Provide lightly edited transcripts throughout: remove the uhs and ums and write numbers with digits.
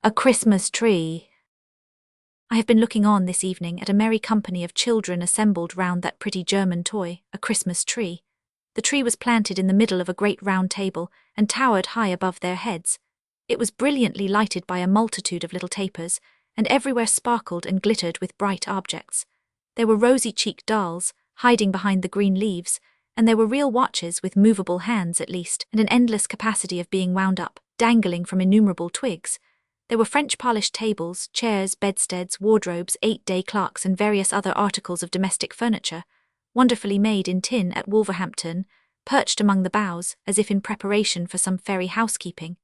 A Christmas tree. I have been looking on this evening at a merry company of children assembled round that pretty German toy, a Christmas tree. The tree was planted in the middle of a great round table and towered high above their heads. It was brilliantly lighted by a multitude of little tapers, and everywhere sparkled and glittered with bright objects. There were rosy-cheeked dolls, hiding behind the green leaves, and there were real watches with movable hands at least, and an endless capacity of being wound up, dangling from innumerable twigs. There were French-polished tables, chairs, bedsteads, wardrobes, 8-day clocks, and various other articles of domestic furniture, wonderfully made in tin at Wolverhampton, perched among the boughs, as if in preparation for some fairy housekeeping.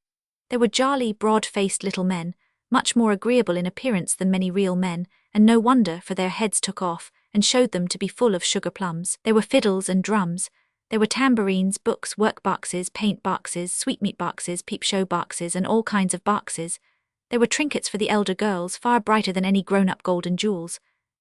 There were jolly, broad-faced little men, much more agreeable in appearance than many real men, and no wonder, for their heads took off, and showed them to be full of sugar plums. There were fiddles and drums. There were tambourines, books, work-boxes, paint boxes, sweetmeat boxes, peep-show boxes, and all kinds of boxes. There were trinkets for the elder girls, far brighter than any grown-up gold and jewels.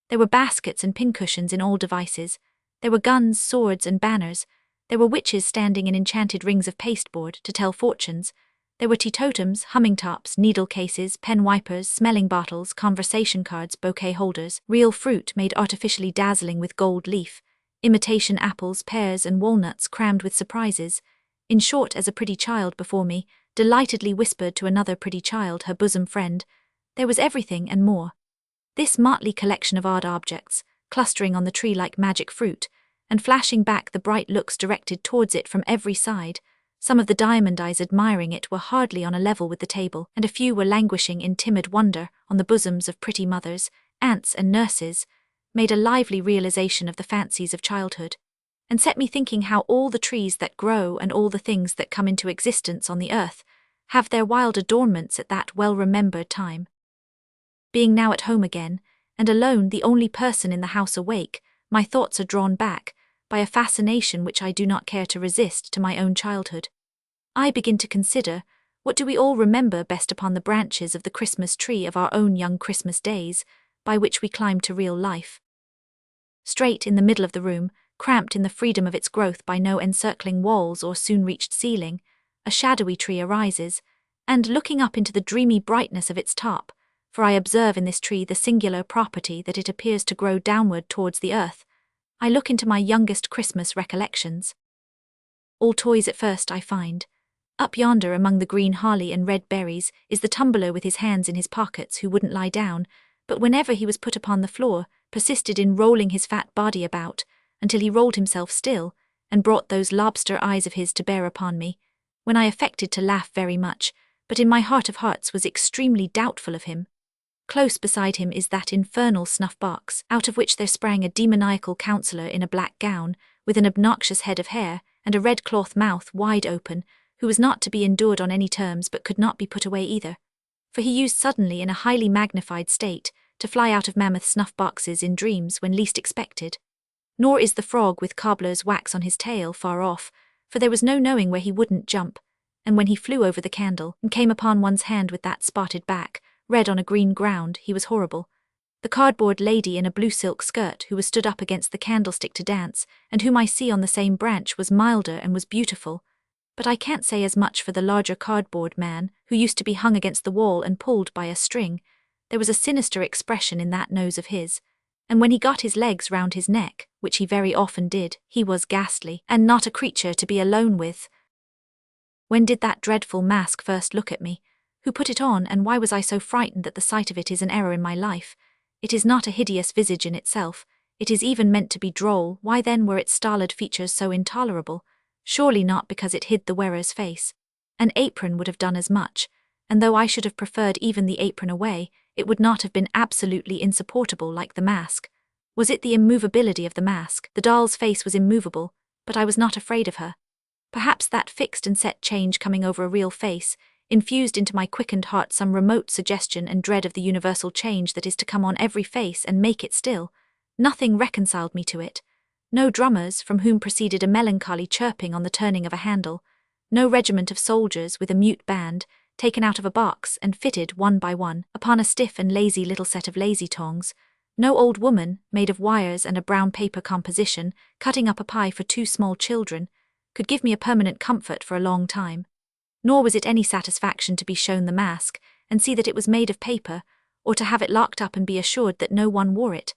There were baskets and pincushions in all devices. There were guns, swords, and banners. There were witches standing in enchanted rings of pasteboard to tell fortunes. There were teetotums, humming tops, needle cases, pen wipers, smelling bottles, conversation cards, bouquet holders, real fruit made artificially dazzling with gold leaf, imitation apples, pears, and walnuts crammed with surprises. In short, as a pretty child before me delightedly whispered to another pretty child, her bosom friend, there was everything and more. This motley collection of odd objects, clustering on the tree like magic fruit, and flashing back the bright looks directed towards it from every side, some of the diamond eyes admiring it were hardly on a level with the table, and a few were languishing in timid wonder on the bosoms of pretty mothers, aunts, and nurses, made a lively realization of the fancies of childhood, and set me thinking how all the trees that grow and all the things that come into existence on the earth have their wild adornments at that well-remembered time. Being now at home again, and alone the only person in the house awake, my thoughts are drawn back, by a fascination which I do not care to resist, to my own childhood. I begin to consider, what do we all remember best upon the branches of the Christmas tree of our own young Christmas days, by which we climbed to real life? Straight in the middle of the room, cramped in the freedom of its growth by no encircling walls or soon-reached ceiling, a shadowy tree arises, and looking up into the dreamy brightness of its top, for I observe in this tree the singular property that it appears to grow downward towards the earth, I look into my youngest Christmas recollections. All toys at first, I find. Up yonder among the green holly and red berries is the tumbler with his hands in his pockets, who wouldn't lie down, but whenever he was put upon the floor, persisted in rolling his fat body about, until he rolled himself still, and brought those lobster eyes of his to bear upon me, when I affected to laugh very much, but in my heart of hearts was extremely doubtful of him. Close beside him is that infernal snuff-box, out of which there sprang a demoniacal counsellor in a black gown, with an obnoxious head of hair, and a red cloth mouth wide open, who was not to be endured on any terms, but could not be put away either. For he used suddenly, in a highly magnified state, to fly out of mammoth snuff-boxes in dreams when least expected. Nor is the frog with cobbler's wax on his tail far off, for there was no knowing where he wouldn't jump, and when he flew over the candle, and came upon one's hand with that spotted back, red on a green ground, he was horrible. The cardboard lady in a blue silk skirt, who was stood up against the candlestick to dance, and whom I see on the same branch, was milder and was beautiful. But I can't say as much for the larger cardboard man, who used to be hung against the wall and pulled by a string. There was a sinister expression in that nose of his, and when he got his legs round his neck, which he very often did, he was ghastly, and not a creature to be alone with. When did that dreadful mask first look at me? Who put it on, and why was I so frightened that the sight of it is an error in my life? It is not a hideous visage in itself. It is even meant to be droll. Why then were its stolid features so intolerable? Surely not because it hid the wearer's face. An apron would have done as much, and though I should have preferred even the apron away, it would not have been absolutely insupportable like the mask. Was it the immovability of the mask? The doll's face was immovable, but I was not afraid of her. Perhaps that fixed and set change coming over a real face infused into my quickened heart some remote suggestion and dread of the universal change that is to come on every face and make it still. Nothing reconciled me to it. No drummers, from whom proceeded a melancholy chirping on the turning of a handle. No regiment of soldiers with a mute band, taken out of a box and fitted one by one upon a stiff and lazy little set of lazy tongs. No old woman, made of wires and a brown paper composition, cutting up a pie for 2 small children, could give me a permanent comfort for a long time. Nor was it any satisfaction to be shown the mask, and see that it was made of paper, or to have it locked up and be assured that no one wore it.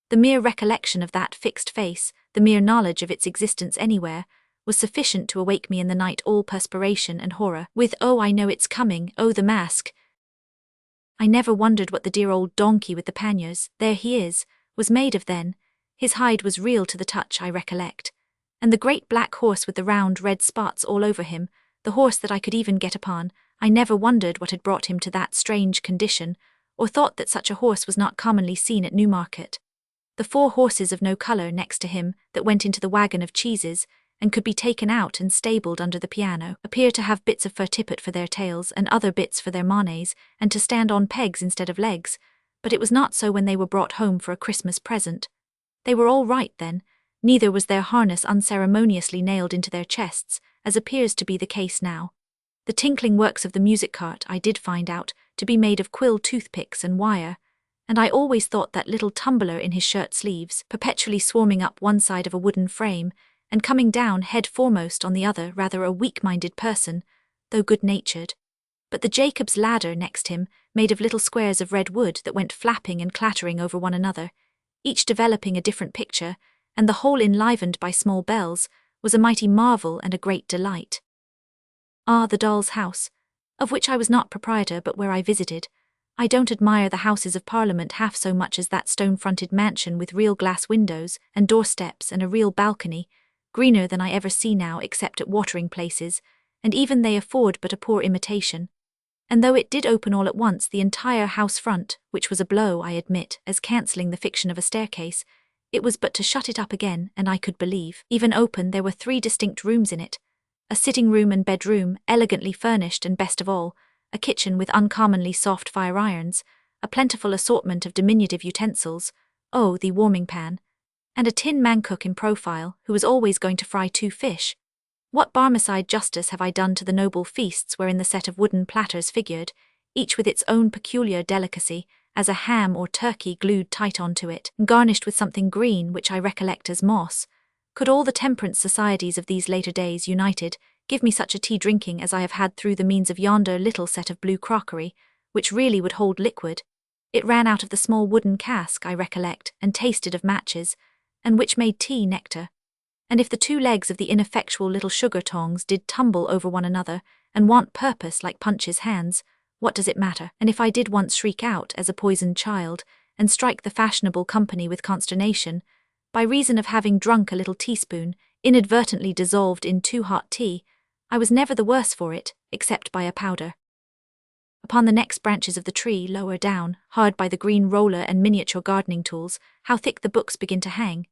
The mere recollection of that fixed face, the mere knowledge of its existence anywhere, was sufficient to awake me in the night all perspiration and horror, with "Oh, I know it's coming, oh, the mask." I never wondered what the dear old donkey with the panniers, there he is, was made of then. His hide was real to the touch, I recollect. And the great black horse with the round red spots all over him, the horse that I could even get upon, I never wondered what had brought him to that strange condition, or thought that such a horse was not commonly seen at Newmarket. The 4 horses of no colour next to him, that went into the waggon of cheeses, and could be taken out and stabled under the piano, appear to have bits of fur tippet for their tails and other bits for their manes, and to stand on pegs instead of legs, but it was not so when they were brought home for a Christmas present. They were all right then, neither was their harness unceremoniously nailed into their chests, as appears to be the case now. The tinkling works of the music cart I did find out to be made of quill toothpicks and wire, and I always thought that little tumbler in his shirt sleeves, perpetually swarming up one side of a wooden frame, and coming down head foremost on the other, rather a weak-minded person, though good-natured. But the Jacob's ladder next him, made of little squares of red wood that went flapping and clattering over one another, each developing a different picture, and the whole enlivened by small bells, was a mighty marvel and a great delight. Ah, the doll's house, of which I was not proprietor but where I visited. I don't admire the Houses of Parliament half so much as that stone-fronted mansion with real glass windows and doorsteps and a real balcony, greener than I ever see now except at watering places, and even they afford but a poor imitation. And though it did open all at once the entire house front, which was a blow, I admit, as cancelling the fiction of a staircase, it was but to shut it up again, and I could believe, even open, there were 3 distinct rooms in it. A sitting-room and bedroom, elegantly furnished, and best of all, a kitchen with uncommonly soft fire-irons, a plentiful assortment of diminutive utensils, oh, the warming-pan, and a tin man-cook in profile, who was always going to fry 2 fish. What Barmecide justice have I done to the noble feasts wherein the set of wooden platters figured, each with its own peculiar delicacy, as a ham or turkey glued tight onto it, and garnished with something green which I recollect as moss? Could all the temperance societies of these later days united give me such a tea drinking as I have had through the means of yonder little set of blue crockery, which really would hold liquid? It ran out of the small wooden cask, I recollect, and tasted of matches, and which made tea nectar. And if the 2 legs of the ineffectual little sugar tongs did tumble over one another, and want purpose like Punch's hands, what does it matter? And if I did once shriek out as a poisoned child, and strike the fashionable company with consternation, by reason of having drunk a little teaspoon, inadvertently dissolved in too hot tea, I was never the worse for it, except by a powder. Upon the next branches of the tree, lower down, hard by the green roller and miniature gardening tools, how thick the books begin to hang.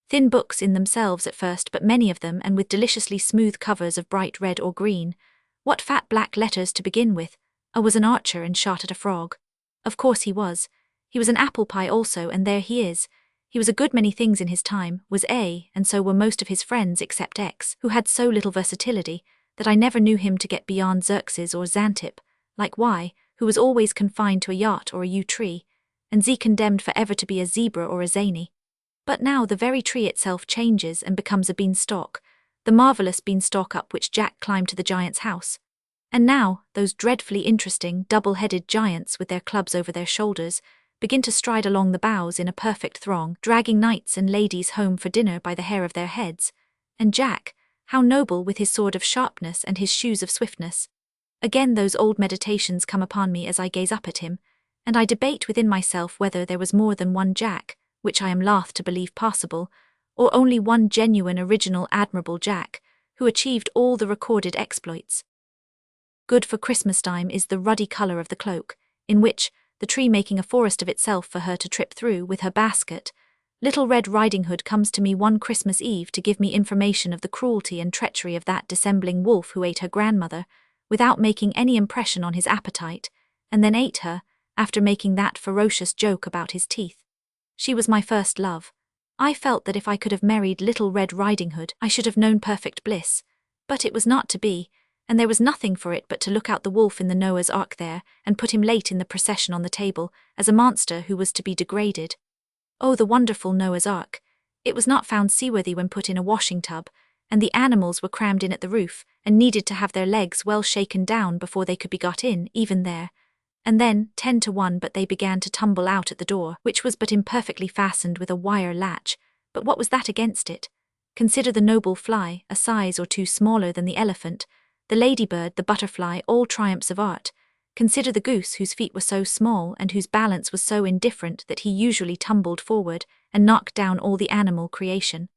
Thin books in themselves at first, but many of them, and with deliciously smooth covers of bright red or green. What fat black letters to begin with! I was an archer and shot at a frog. Of course he was. He was an apple pie also, and there he is. He was a good many things in his time, was A, and so were most of his friends except X, who had so little versatility, that I never knew him to get beyond Xerxes or Xantip, like Y, who was always confined to a yacht or a yew tree, and Z condemned for ever to be a zebra or a zany. But now the very tree itself changes and becomes a beanstalk, the marvellous beanstalk up which Jack climbed to the giant's house. And now those dreadfully interesting, double-headed giants with their clubs over their shoulders begin to stride along the boughs in a perfect throng, dragging knights and ladies home for dinner by the hair of their heads. And Jack, how noble with his sword of sharpness and his shoes of swiftness. Again those old meditations come upon me as I gaze up at him, and I debate within myself whether there was more than one Jack, which I am loath to believe possible, or only one genuine, original, admirable Jack, who achieved all the recorded exploits. Good for Christmas time is the ruddy colour of the cloak, in which, the tree making a forest of itself for her to trip through with her basket, Little Red Riding Hood comes to me one Christmas Eve to give me information of the cruelty and treachery of that dissembling wolf who ate her grandmother, without making any impression on his appetite, and then ate her, after making that ferocious joke about his teeth. She was my first love. I felt that if I could have married Little Red Riding Hood, I should have known perfect bliss. But it was not to be, and there was nothing for it but to look out the wolf in the Noah's Ark there, and put him late in the procession on the table, as a monster who was to be degraded. Oh, the wonderful Noah's Ark! It was not found seaworthy when put in a washing tub, and the animals were crammed in at the roof, and needed to have their legs well shaken down before they could be got in, even there. And then, 10 to 1, but they began to tumble out at the door, which was but imperfectly fastened with a wire latch. But what was that against it? Consider the noble fly, a size or two smaller than the elephant, the ladybird, the butterfly, all triumphs of art. Consider the goose, whose feet were so small and whose balance was so indifferent that he usually tumbled forward and knocked down all the animal creation.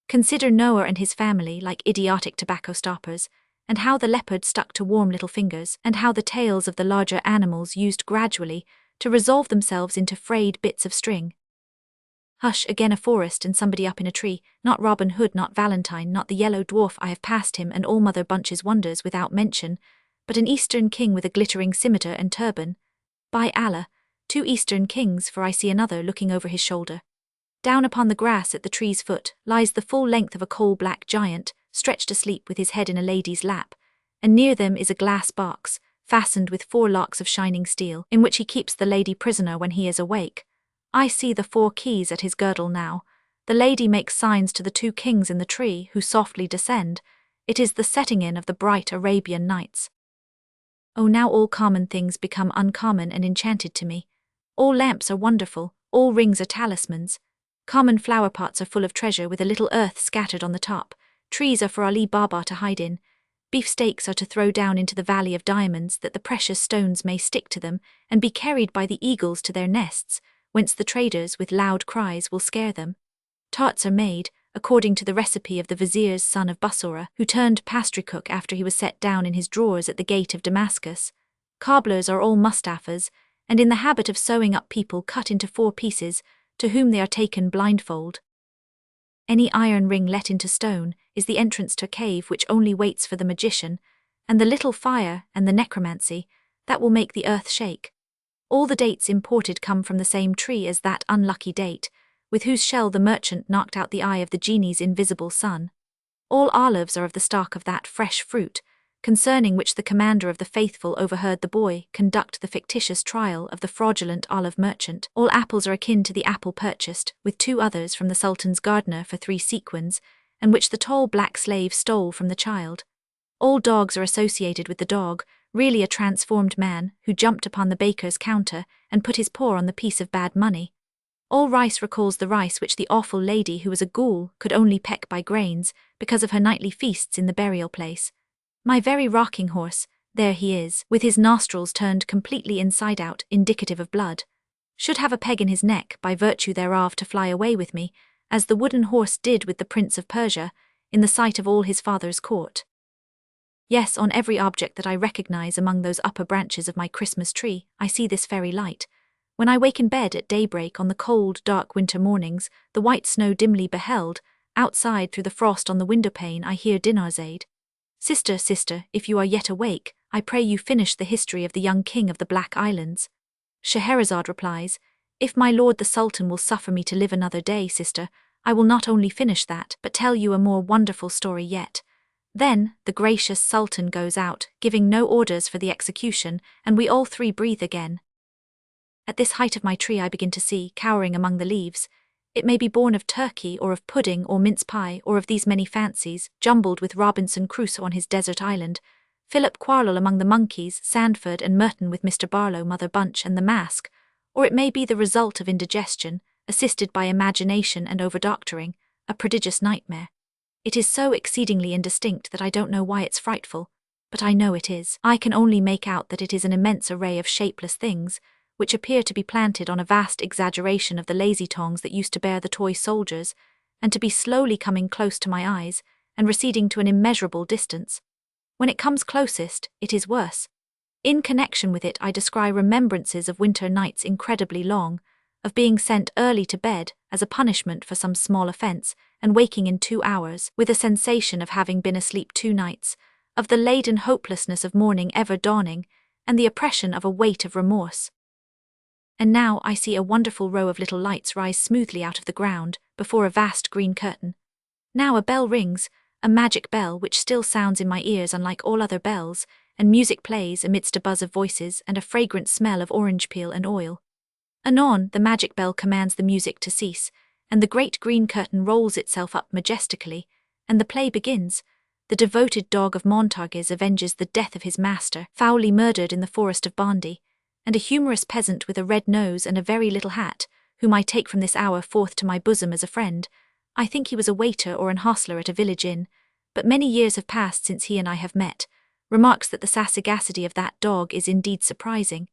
Consider Noah and his family like idiotic tobacco stoppers, and how the leopard stuck to warm little fingers, and how the tails of the larger animals used gradually to resolve themselves into frayed bits of string. Hush, again a forest and somebody up in a tree, not Robin Hood, not Valentine, not the yellow dwarf, I have passed him and all Mother Bunch's wonders without mention, but an eastern king with a glittering scimitar and turban. By Allah, 2 eastern kings, for I see another looking over his shoulder. Down upon the grass at the tree's foot lies the full length of a coal-black giant, stretched asleep with his head in a lady's lap, and near them is a glass box, fastened with 4 locks of shining steel, in which he keeps the lady prisoner when he is awake. I see the 4 keys at his girdle now. The lady makes signs to the 2 kings in the tree, who softly descend. It is the setting in of the bright Arabian Nights. Oh, now all common things become uncommon and enchanted to me. All lamps are wonderful, all rings are talismans. Common flower pots are full of treasure with a little earth scattered on the top. Trees are for Ali Baba to hide in. Beefsteaks are to throw down into the valley of diamonds that the precious stones may stick to them and be carried by the eagles to their nests, whence the traders with loud cries will scare them. Tarts are made, according to the recipe of the vizier's son of Bassora, who turned pastry-cook after he was set down in his drawers at the gate of Damascus. Cobblers are all Mustafas, and in the habit of sewing up people cut into 4 pieces, to whom they are taken blindfold. Any iron ring let into stone is the entrance to a cave which only waits for the magician, and the little fire and the necromancy, that will make the earth shake. All the dates imported come from the same tree as that unlucky date, with whose shell the merchant knocked out the eye of the genie's invisible son. All olives are of the stock of that fresh fruit, concerning which the commander of the faithful overheard the boy conduct the fictitious trial of the fraudulent olive merchant. All apples are akin to the apple purchased, with 2 others from the sultan's gardener for 3 sequins, and which the tall black slave stole from the child. All dogs are associated with the dog, really a transformed man, who jumped upon the baker's counter and put his paw on the piece of bad money. All rice recalls the rice which the awful lady who was a ghoul could only peck by grains, because of her nightly feasts in the burial place. My very rocking horse, there he is, with his nostrils turned completely inside out, indicative of blood, should have a peg in his neck by virtue thereof to fly away with me, as the wooden horse did with the Prince of Persia, in the sight of all his father's court. Yes, on every object that I recognize among those upper branches of my Christmas tree, I see this fairy light. When I wake in bed at daybreak on the cold, dark winter mornings, the white snow dimly beheld, outside through the frost on the window-pane I hear Dinarzade. Sister, sister, if you are yet awake, I pray you finish the history of the young king of the Black Islands. Scheherazade replies, if my lord the Sultan will suffer me to live another day, sister, I will not only finish that, but tell you a more wonderful story yet. Then, the gracious Sultan goes out, giving no orders for the execution, and we all 3 breathe again. At this height of my tree I begin to see, cowering among the leaves, it may be born of turkey or of pudding or mince pie or of these many fancies, jumbled with Robinson Crusoe on his desert island, Philip Quarlell among the monkeys, Sandford and Merton with Mr. Barlow, Mother Bunch and the mask, or it may be the result of indigestion, assisted by imagination and overdoctoring, a prodigious nightmare. It is so exceedingly indistinct that I don't know why it's frightful, but I know it is. I can only make out that it is an immense array of shapeless things, which appear to be planted on a vast exaggeration of the lazy tongs that used to bear the toy soldiers, and to be slowly coming close to my eyes, and receding to an immeasurable distance. When it comes closest, it is worse. In connection with it I descry remembrances of winter nights incredibly long, of being sent early to bed as a punishment for some small offence, and waking in 2 hours, with a sensation of having been asleep 2 nights, of the laden hopelessness of morning ever dawning, and the oppression of a weight of remorse. And now I see a wonderful row of little lights rise smoothly out of the ground, before a vast green curtain. Now a bell rings, a magic bell which still sounds in my ears unlike all other bells, and music plays amidst a buzz of voices and a fragrant smell of orange peel and oil. Anon the magic bell commands the music to cease, and the great green curtain rolls itself up majestically, and the play begins. The devoted dog of Montargis avenges the death of his master, foully murdered in the forest of Bondy, and a humorous peasant with a red nose and a very little hat, whom I take from this hour forth to my bosom as a friend. I think he was a waiter or an hostler at a village inn, but many years have passed since he and I have met, remarks that the sagacity of that dog is indeed surprising,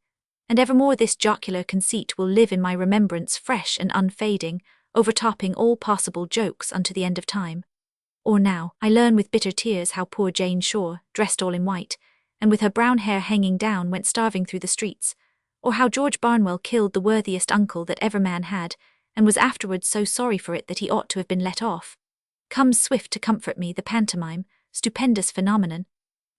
and evermore this jocular conceit will live in my remembrance fresh and unfading, overtopping all possible jokes unto the end of time. Or now, I learn with bitter tears how poor Jane Shore, dressed all in white, and with her brown hair hanging down, went starving through the streets, or how George Barnwell killed the worthiest uncle that ever man had, and was afterwards so sorry for it that he ought to have been let off. Comes swift to comfort me the pantomime, stupendous phenomenon,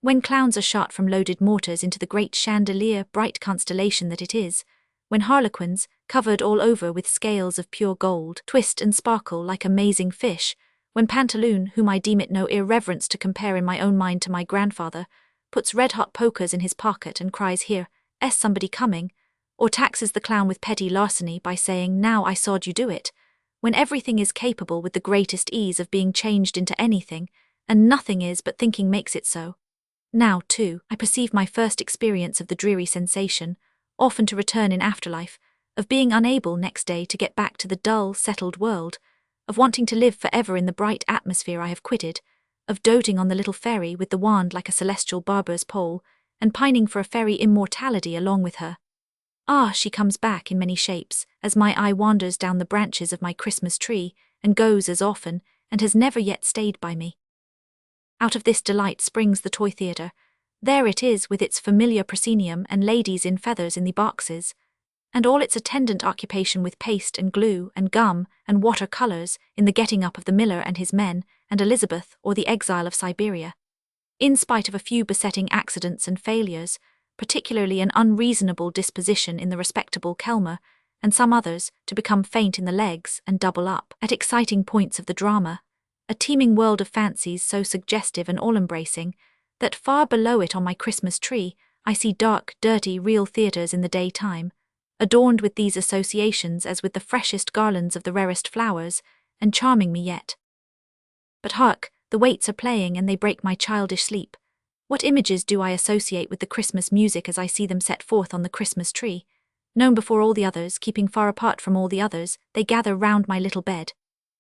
when clowns are shot from loaded mortars into the great chandelier bright constellation that it is, when harlequins, covered all over with scales of pure gold, twist and sparkle like amazing fish, when Pantaloon, whom I deem it no irreverence to compare in my own mind to my grandfather, puts red-hot pokers in his pocket and cries, "Here, somebody coming," or taxes the clown with petty larceny by saying, "Now I sawed you do it," when everything is capable with the greatest ease of being changed into anything, and nothing is but thinking makes it so. Now, too, I perceive my first experience of the dreary sensation, often to return in afterlife, of being unable next day to get back to the dull, settled world, of wanting to live forever in the bright atmosphere I have quitted, of doting on the little fairy with the wand like a celestial barber's pole, and pining for a fairy immortality along with her. Ah, she comes back in many shapes, as my eye wanders down the branches of my Christmas tree, and goes as often, and has never yet stayed by me. Out of this delight springs the toy theatre. There it is with its familiar proscenium and ladies in feathers in the boxes, and all its attendant occupation with paste and glue and gum and water-colours in the getting up of the miller and his men, and Elizabeth or the exile of Siberia. In spite of a few besetting accidents and failures, particularly an unreasonable disposition in the respectable Kelmer, and some others to become faint in the legs and double up at exciting points of the drama, a teeming world of fancies so suggestive and all-embracing, that far below it on my Christmas tree I see dark, dirty, real theatres in the daytime, adorned with these associations as with the freshest garlands of the rarest flowers, and charming me yet. But hark, the waits are playing and they break my childish sleep. What images do I associate with the Christmas music as I see them set forth on the Christmas tree? Known before all the others, keeping far apart from all the others, they gather round my little bed.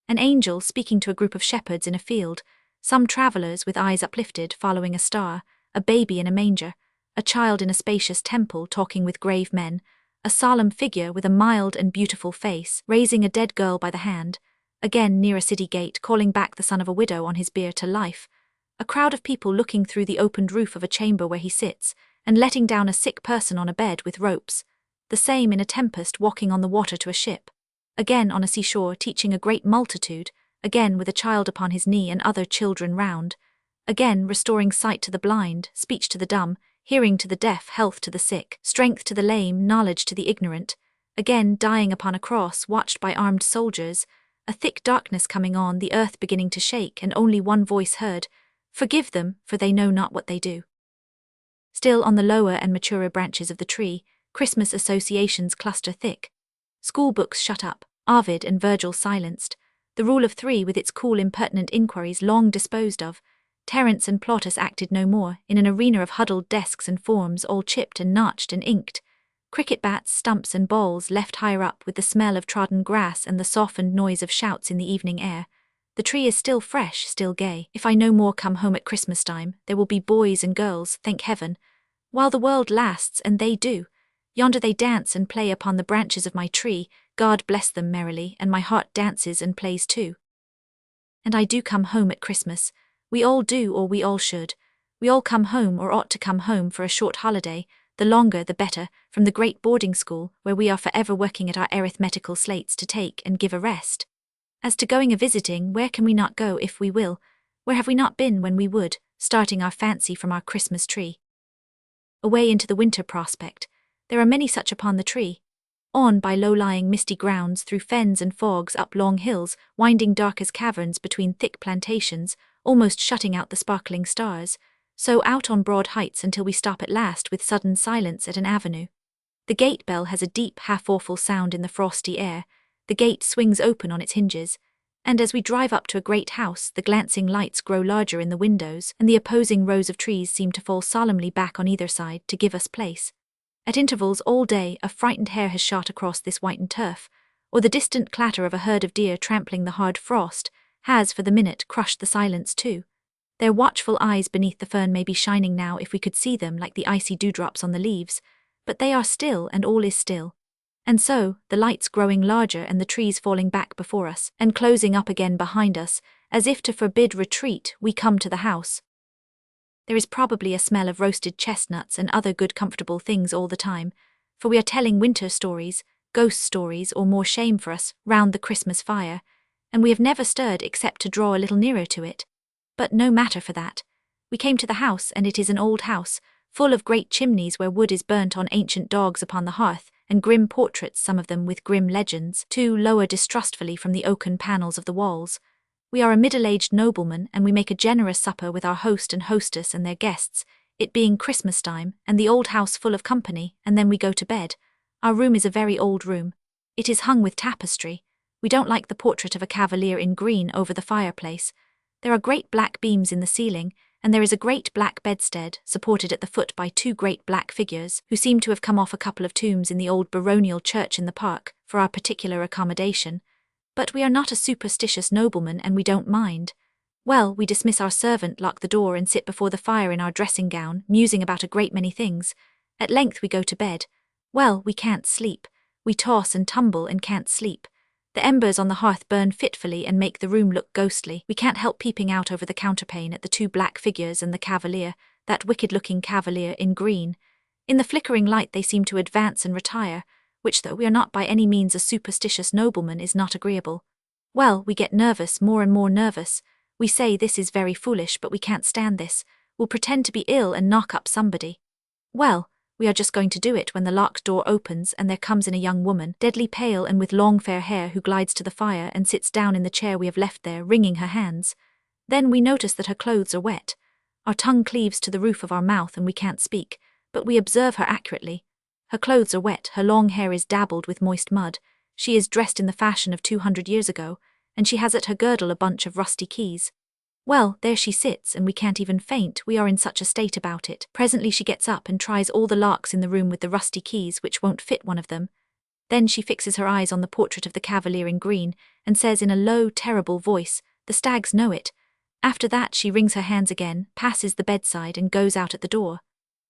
An angel speaking to a group of shepherds in a field, some travellers with eyes uplifted following a star, a baby in a manger, a child in a spacious temple talking with grave men, a solemn figure with a mild and beautiful face raising a dead girl by the hand, again near a city gate calling back the son of a widow on his bier to life, a crowd of people looking through the opened roof of a chamber where he sits, and letting down a sick person on a bed with ropes, the same in a tempest walking on the water to a ship, again on a seashore teaching a great multitude, again with a child upon his knee and other children round, again restoring sight to the blind, speech to the dumb, hearing to the deaf, health to the sick, strength to the lame, knowledge to the ignorant, again dying upon a cross watched by armed soldiers, a thick darkness coming on, the earth beginning to shake, and only one voice heard, "Forgive them, for they know not what they do." Still on the lower and maturer branches of the tree, Christmas associations cluster thick. Schoolbooks shut up, Ovid and Virgil silenced, the Rule of Three with its cool impertinent inquiries long disposed of, Terence and Plautus acted no more, in an arena of huddled desks and forms all chipped and notched and inked, cricket bats, stumps and balls left higher up with the smell of trodden grass and the softened noise of shouts in the evening air. The tree is still fresh, still gay. If I no more come home at Christmas time, there will be boys and girls, thank heaven. While the world lasts, and they do, yonder they dance and play upon the branches of my tree, God bless them merrily, and my heart dances and plays too. And I do come home at Christmas. We all do, or we all should. We all come home or ought to come home for a short holiday, the longer the better, from the great boarding school where we are forever working at our arithmetical slates to take and give a rest. As to going a-visiting, where can we not go if we will? Where have we not been when we would, starting our fancy from our Christmas tree? Away into the winter prospect. There are many such upon the tree. On by low-lying misty grounds, through fens and fogs, up long hills, winding dark as caverns between thick plantations, almost shutting out the sparkling stars, so out on broad heights until we stop at last with sudden silence at an avenue. The gate bell has a deep, half-awful sound in the frosty air. The gate swings open on its hinges, and as we drive up to a great house, the glancing lights grow larger in the windows, and the opposing rows of trees seem to fall solemnly back on either side to give us place. At intervals all day, a frightened hare has shot across this whitened turf, or the distant clatter of a herd of deer trampling the hard frost has, for the minute, crushed the silence too. Their watchful eyes beneath the fern may be shining now if we could see them like the icy dewdrops on the leaves, but they are still and all is still. And so, the lights growing larger and the trees falling back before us and closing up again behind us, as if to forbid retreat, we come to the house. There is probably a smell of roasted chestnuts and other good comfortable things all the time, for we are telling winter stories, ghost stories or more shame for us, round the Christmas fire, and we have never stirred except to draw a little nearer to it. But no matter for that. We came to the house, and it is an old house, full of great chimneys where wood is burnt on ancient dogs upon the hearth, and grim portraits, some of them with grim legends, too, lower distrustfully from the oaken panels of the walls. We are a middle-aged nobleman, and we make a generous supper with our host and hostess and their guests, it being Christmas time, and the old house full of company, and then we go to bed. Our room is a very old room. It is hung with tapestry. We don't like the portrait of a cavalier in green over the fireplace. There are great black beams in the ceiling, and there is a great black bedstead, supported at the foot by two great black figures, who seem to have come off a couple of tombs in the old baronial church in the park, for our particular accommodation. But we are not a superstitious nobleman, and we don't mind. Well, we dismiss our servant, lock the door, and sit before the fire in our dressing gown, musing about a great many things. At length we go to bed. Well, we can't sleep. We toss and tumble and can't sleep. The embers on the hearth burn fitfully and make the room look ghostly. We can't help peeping out over the counterpane at the two black figures and the cavalier, that wicked-looking cavalier in green. In the flickering light they seem to advance and retire, which, though we are not by any means a superstitious nobleman, is not agreeable. Well, we get nervous, more and more nervous. We say this is very foolish, but we can't stand this. We'll pretend to be ill and knock up somebody. Well, we are just going to do it when the locked door opens and there comes in a young woman, deadly pale and with long fair hair, who glides to the fire and sits down in the chair we have left there, wringing her hands. Then we notice that her clothes are wet. Our tongue cleaves to the roof of our mouth and we can't speak, but we observe her accurately. Her clothes are wet, her long hair is dabbled with moist mud, she is dressed in the fashion of 200 years ago, and she has at her girdle a bunch of rusty keys. Well, there she sits, and we can't even faint, we are in such a state about it. Presently she gets up and tries all the locks in the room with the rusty keys, which won't fit one of them. Then she fixes her eyes on the portrait of the cavalier in green, and says in a low, terrible voice, "The stags know it." After that she wrings her hands again, passes the bedside, and goes out at the door.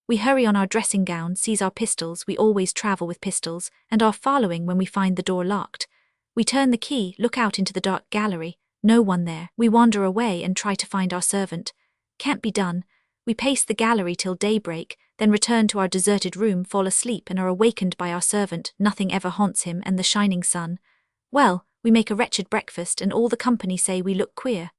We hurry on our dressing gown, seize our pistols, we always travel with pistols, and are following when we find the door locked. We turn the key, look out into the dark gallery, no one there. We wander away and try to find our servant. Can't be done. We pace the gallery till daybreak, then return to our deserted room, fall asleep, and are awakened by our servant. Nothing ever haunts him and the shining sun. Well, we make a wretched breakfast, and all the company say we look queer.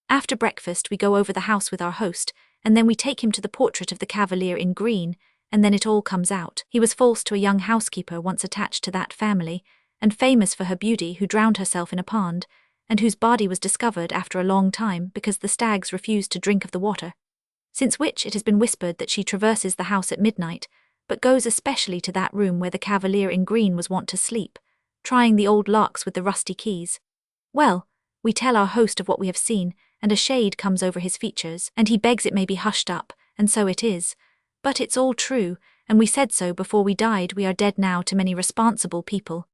After breakfast we go over the house with our host, and then we take him to the portrait of the cavalier in green, and then it all comes out. He was false to a young housekeeper once attached to that family, and famous for her beauty, who drowned herself in a pond, and whose body was discovered after a long time because the stags refused to drink of the water. Since which it has been whispered that she traverses the house at midnight, but goes especially to that room where the cavalier in green was wont to sleep, trying the old locks with the rusty keys. Well, we tell our host of what we have seen, and a shade comes over his features, and he begs it may be hushed up, and so it is. But it's all true, and we said so before we died. We are dead now to many responsible people.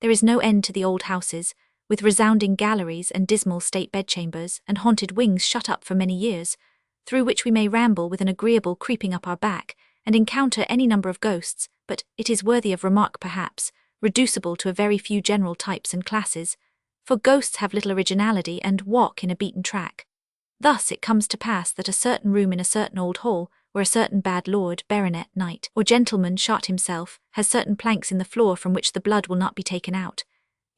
There is no end to the old houses, with resounding galleries and dismal state bedchambers and haunted wings shut up for many years, through which we may ramble with an agreeable creeping up our back, and encounter any number of ghosts, but it is worthy of remark perhaps, reducible to a very few general types and classes, for ghosts have little originality and walk in a beaten track. Thus it comes to pass that a certain room in a certain old hall, where a certain bad lord, baronet, knight, or gentleman shot himself, has certain planks in the floor from which the blood will not be taken out.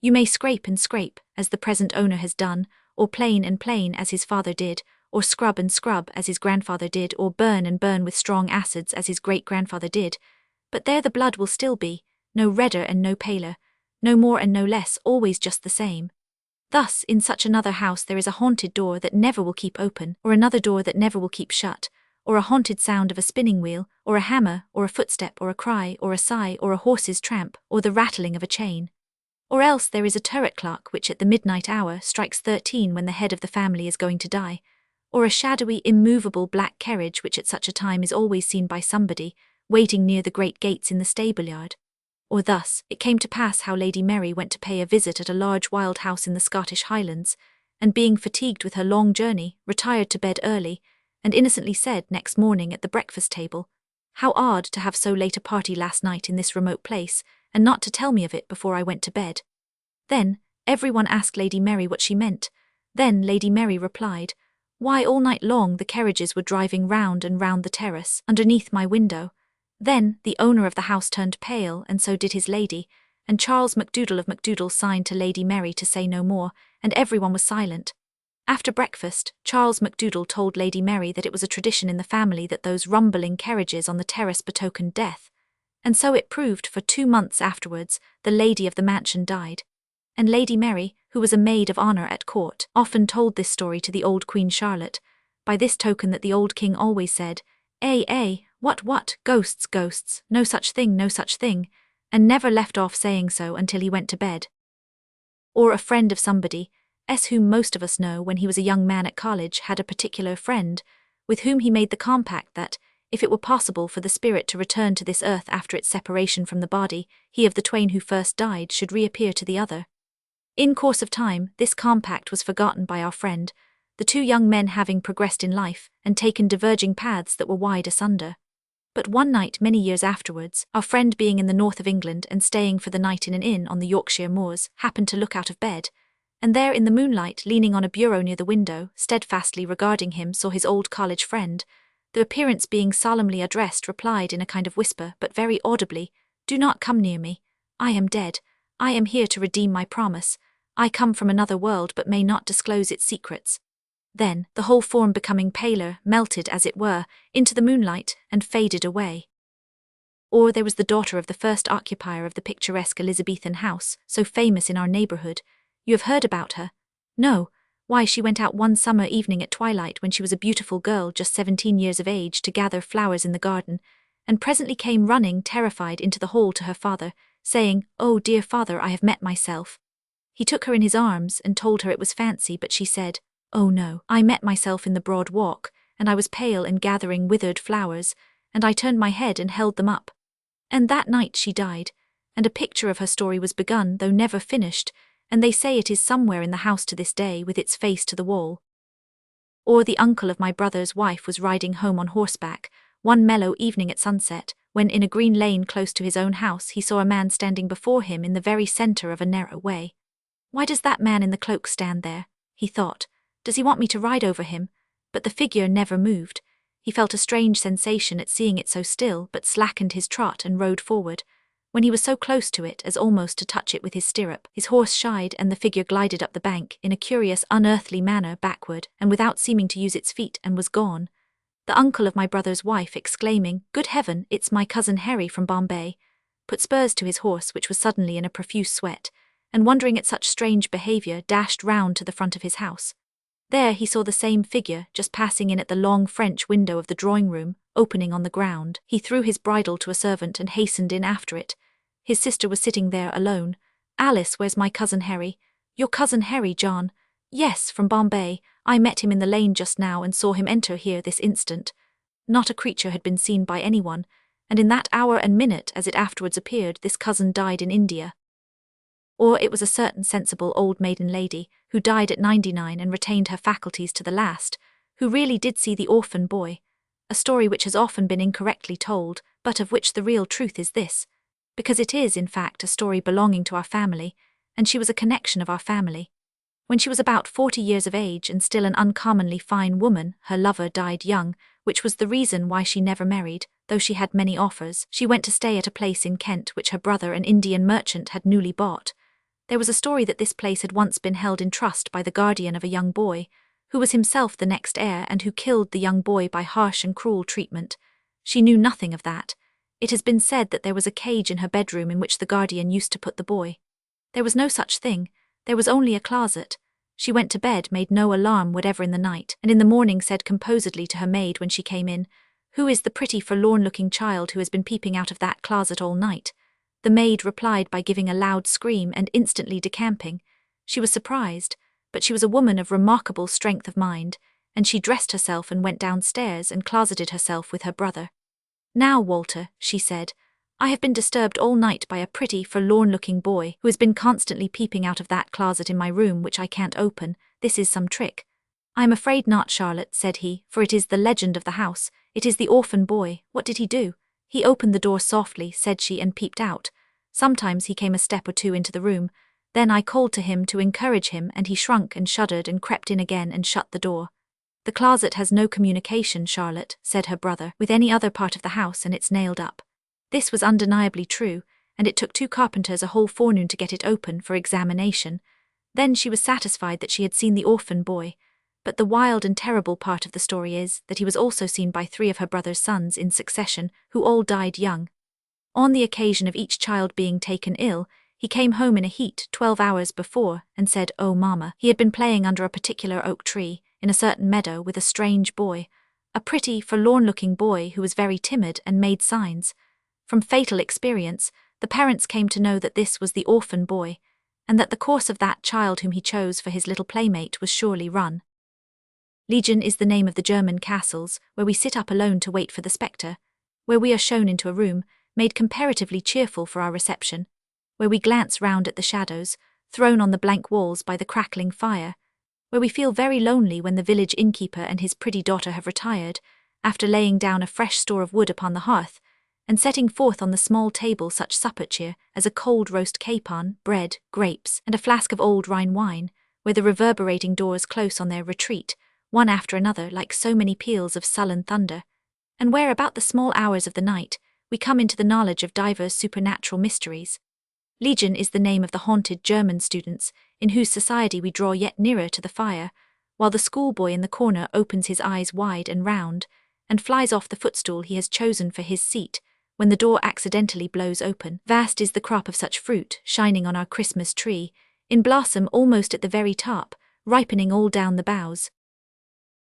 You may scrape and scrape, as the present owner has done, or plane and plane as his father did, or scrub and scrub as his grandfather did, or burn and burn with strong acids as his great-grandfather did, but there the blood will still be, no redder and no paler, no more and no less, always just the same. Thus, in such another house there is a haunted door that never will keep open, or another door that never will keep shut, or a haunted sound of a spinning wheel, or a hammer, or a footstep, or a cry, or a sigh, or a horse's tramp, or the rattling of a chain. Or else there is a turret clock which at the midnight hour strikes 13 when the head of the family is going to die, or a shadowy, immovable black carriage which at such a time is always seen by somebody, waiting near the great gates in the stable-yard. Or thus, it came to pass how Lady Mary went to pay a visit at a large wild house in the Scottish Highlands, and being fatigued with her long journey, retired to bed early, and innocently said next morning at the breakfast table, "How odd to have so late a party last night in this remote place, and not to tell me of it before I went to bed." Then, everyone asked Lady Mary what she meant. Then Lady Mary replied, "Why, all night long the carriages were driving round and round the terrace, underneath my window." Then the owner of the house turned pale, and so did his lady, and Charles Macdoodle of Macdoodle signed to Lady Mary to say no more, and everyone was silent. After breakfast, Charles Macdoodle told Lady Mary that it was a tradition in the family that those rumbling carriages on the terrace betokened death. And so it proved, for 2 months afterwards, the lady of the mansion died. And Lady Mary, who was a maid of honour at court, often told this story to the old Queen Charlotte, by this token that the old king always said, what, ghosts, ghosts, no such thing, and never left off saying so until he went to bed. Or a friend of somebody, whom most of us know when he was a young man at college, had a particular friend, with whom he made the compact that, if it were possible for the spirit to return to this earth after its separation from the body, he of the twain who first died should reappear to the other. In course of time, this compact was forgotten by our friend, the 2 young men having progressed in life, and taken diverging paths that were wide asunder. But one night many years afterwards, our friend being in the north of England and staying for the night in an inn on the Yorkshire moors, happened to look out of bed, and there in the moonlight, leaning on a bureau near the window, steadfastly regarding him, saw his old college friend. The appearance being solemnly addressed, replied in a kind of whisper, but very audibly, "Do not come near me. I am dead. I am here to redeem my promise. I come from another world, but may not disclose its secrets." Then, the whole form becoming paler, melted, as it were, into the moonlight, and faded away. Or there was the daughter of the first occupier of the picturesque Elizabethan house, so famous in our neighbourhood. You have heard about her? No. Why, she went out one summer evening at twilight when she was a beautiful girl just 17 years of age to gather flowers in the garden, and presently came running, terrified, into the hall to her father, saying, "Oh, dear father, I have met myself." He took her in his arms and told her it was fancy, but she said, "Oh no, I met myself in the broad walk, and I was pale and gathering withered flowers, and I turned my head and held them up." And that night she died, and a picture of her story was begun, though never finished, and they say it is somewhere in the house to this day, with its face to the wall. Or the uncle of my brother's wife was riding home on horseback, one mellow evening at sunset, when in a green lane close to his own house he saw a man standing before him in the very centre of a narrow way. "Why does that man in the cloak stand there?" he thought. "Does he want me to ride over him?" But the figure never moved. He felt a strange sensation at seeing it so still, but slackened his trot and rode forward. When he was so close to it as almost to touch it with his stirrup, his horse shied, and the figure glided up the bank, in a curious, unearthly manner, backward, and without seeming to use its feet, and was gone. The uncle of my brother's wife, exclaiming, "Good heaven, it's my cousin Harry from Bombay," put spurs to his horse, which was suddenly in a profuse sweat, and wondering at such strange behaviour, dashed round to the front of his house. There he saw the same figure, just passing in at the long French window of the drawing-room, opening on the ground. He threw his bridle to a servant and hastened in after it. His sister was sitting there alone. "Alice, where's my cousin Harry?" "Your cousin Harry, John?" "Yes, from Bombay. I met him in the lane just now and saw him enter here this instant." Not a creature had been seen by anyone, and in that hour and minute, as it afterwards appeared, this cousin died in India. Or it was a certain sensible old maiden lady, who died at 99 and retained her faculties to the last, who really did see the orphan boy. A story which has often been incorrectly told, but of which the real truth is this, because it is, in fact, a story belonging to our family, and she was a connection of our family. When she was about 40 years of age and still an uncommonly fine woman, her lover died young, which was the reason why she never married, though she had many offers. She went to stay at a place in Kent which her brother, an Indian merchant, had newly bought. There was a story that this place had once been held in trust by the guardian of a young boy, who was himself the next heir and who killed the young boy by harsh and cruel treatment. She knew nothing of that. It has been said that there was a cage in her bedroom in which the guardian used to put the boy. There was no such thing. There was only a closet. She went to bed, made no alarm whatever in the night, and in the morning said composedly to her maid when she came in, "Who is the pretty forlorn-looking child who has been peeping out of that closet all night?" The maid replied by giving a loud scream and instantly decamping. She was surprised, but she was a woman of remarkable strength of mind, and she dressed herself and went downstairs and closeted herself with her brother. "Now, Walter," she said, "I have been disturbed all night by a pretty, forlorn-looking boy who has been constantly peeping out of that closet in my room which I can't open. This is some trick." "I am afraid not, Charlotte," said he, "for it is the legend of the house. It is the orphan boy. What did he do?" "He opened the door softly," said she, "and peeped out. Sometimes he came a step or two into the room. Then I called to him to encourage him, and he shrunk and shuddered and crept in again and shut the door." "The closet has no communication, Charlotte," said her brother, "with any other part of the house, and it's nailed up." This was undeniably true, and it took 2 carpenters a whole forenoon to get it open for examination. Then she was satisfied that she had seen the orphan boy. But the wild and terrible part of the story is that he was also seen by 3 of her brother's sons in succession, who all died young. On the occasion of each child being taken ill, he came home in a heat 12 hours before and said, "Oh, Mama," he had been playing under a particular oak tree in a certain meadow with a strange boy, a pretty, forlorn-looking boy who was very timid and made signs. From fatal experience, the parents came to know that this was the orphan boy, and that the course of that child whom he chose for his little playmate was surely run. Legion is the name of the German castles, where we sit up alone to wait for the spectre, where we are shown into a room, made comparatively cheerful for our reception, where we glance round at the shadows, thrown on the blank walls by the crackling fire, where we feel very lonely when the village innkeeper and his pretty daughter have retired, after laying down a fresh store of wood upon the hearth, and setting forth on the small table such supper cheer as a cold roast capon, bread, grapes, and a flask of old Rhine wine, where the reverberating doors close on their retreat, one after another like so many peals of sullen thunder, and where about the small hours of the night we come into the knowledge of divers supernatural mysteries. Legion is the name of the haunted German students, in whose society we draw yet nearer to the fire, while the schoolboy in the corner opens his eyes wide and round, and flies off the footstool he has chosen for his seat, when the door accidentally blows open. Vast is the crop of such fruit, shining on our Christmas tree, in blossom almost at the very top, ripening all down the boughs.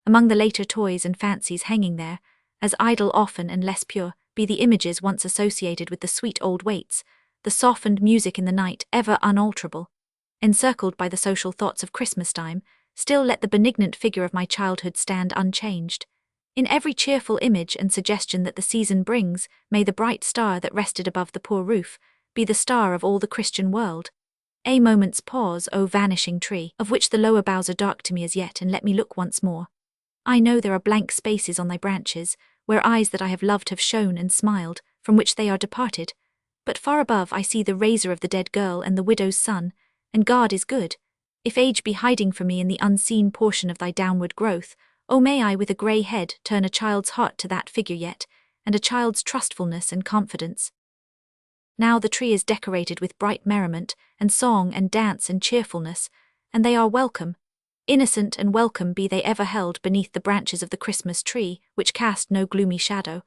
Among the later toys and fancies hanging there, as idle often and less pure, be the images once associated with the sweet old waits, the softened music in the night ever unalterable. Encircled by the social thoughts of Christmas time, still let the benignant figure of my childhood stand unchanged. In every cheerful image and suggestion that the season brings, may the bright star that rested above the poor roof be the star of all the Christian world. A moment's pause, O vanishing tree, of which the lower boughs are dark to me as yet, and let me look once more. I know there are blank spaces on thy branches, where eyes that I have loved have shone and smiled, from which they are departed. But far above I see the razor of the dead girl and the widow's son, and God is good. If age be hiding for me in the unseen portion of thy downward growth, O may I with a grey head turn a child's heart to that figure yet, and a child's trustfulness and confidence. Now the tree is decorated with bright merriment, and song and dance and cheerfulness, and they are welcome. Innocent and welcome be they ever held beneath the branches of the Christmas tree, which cast no gloomy shadow.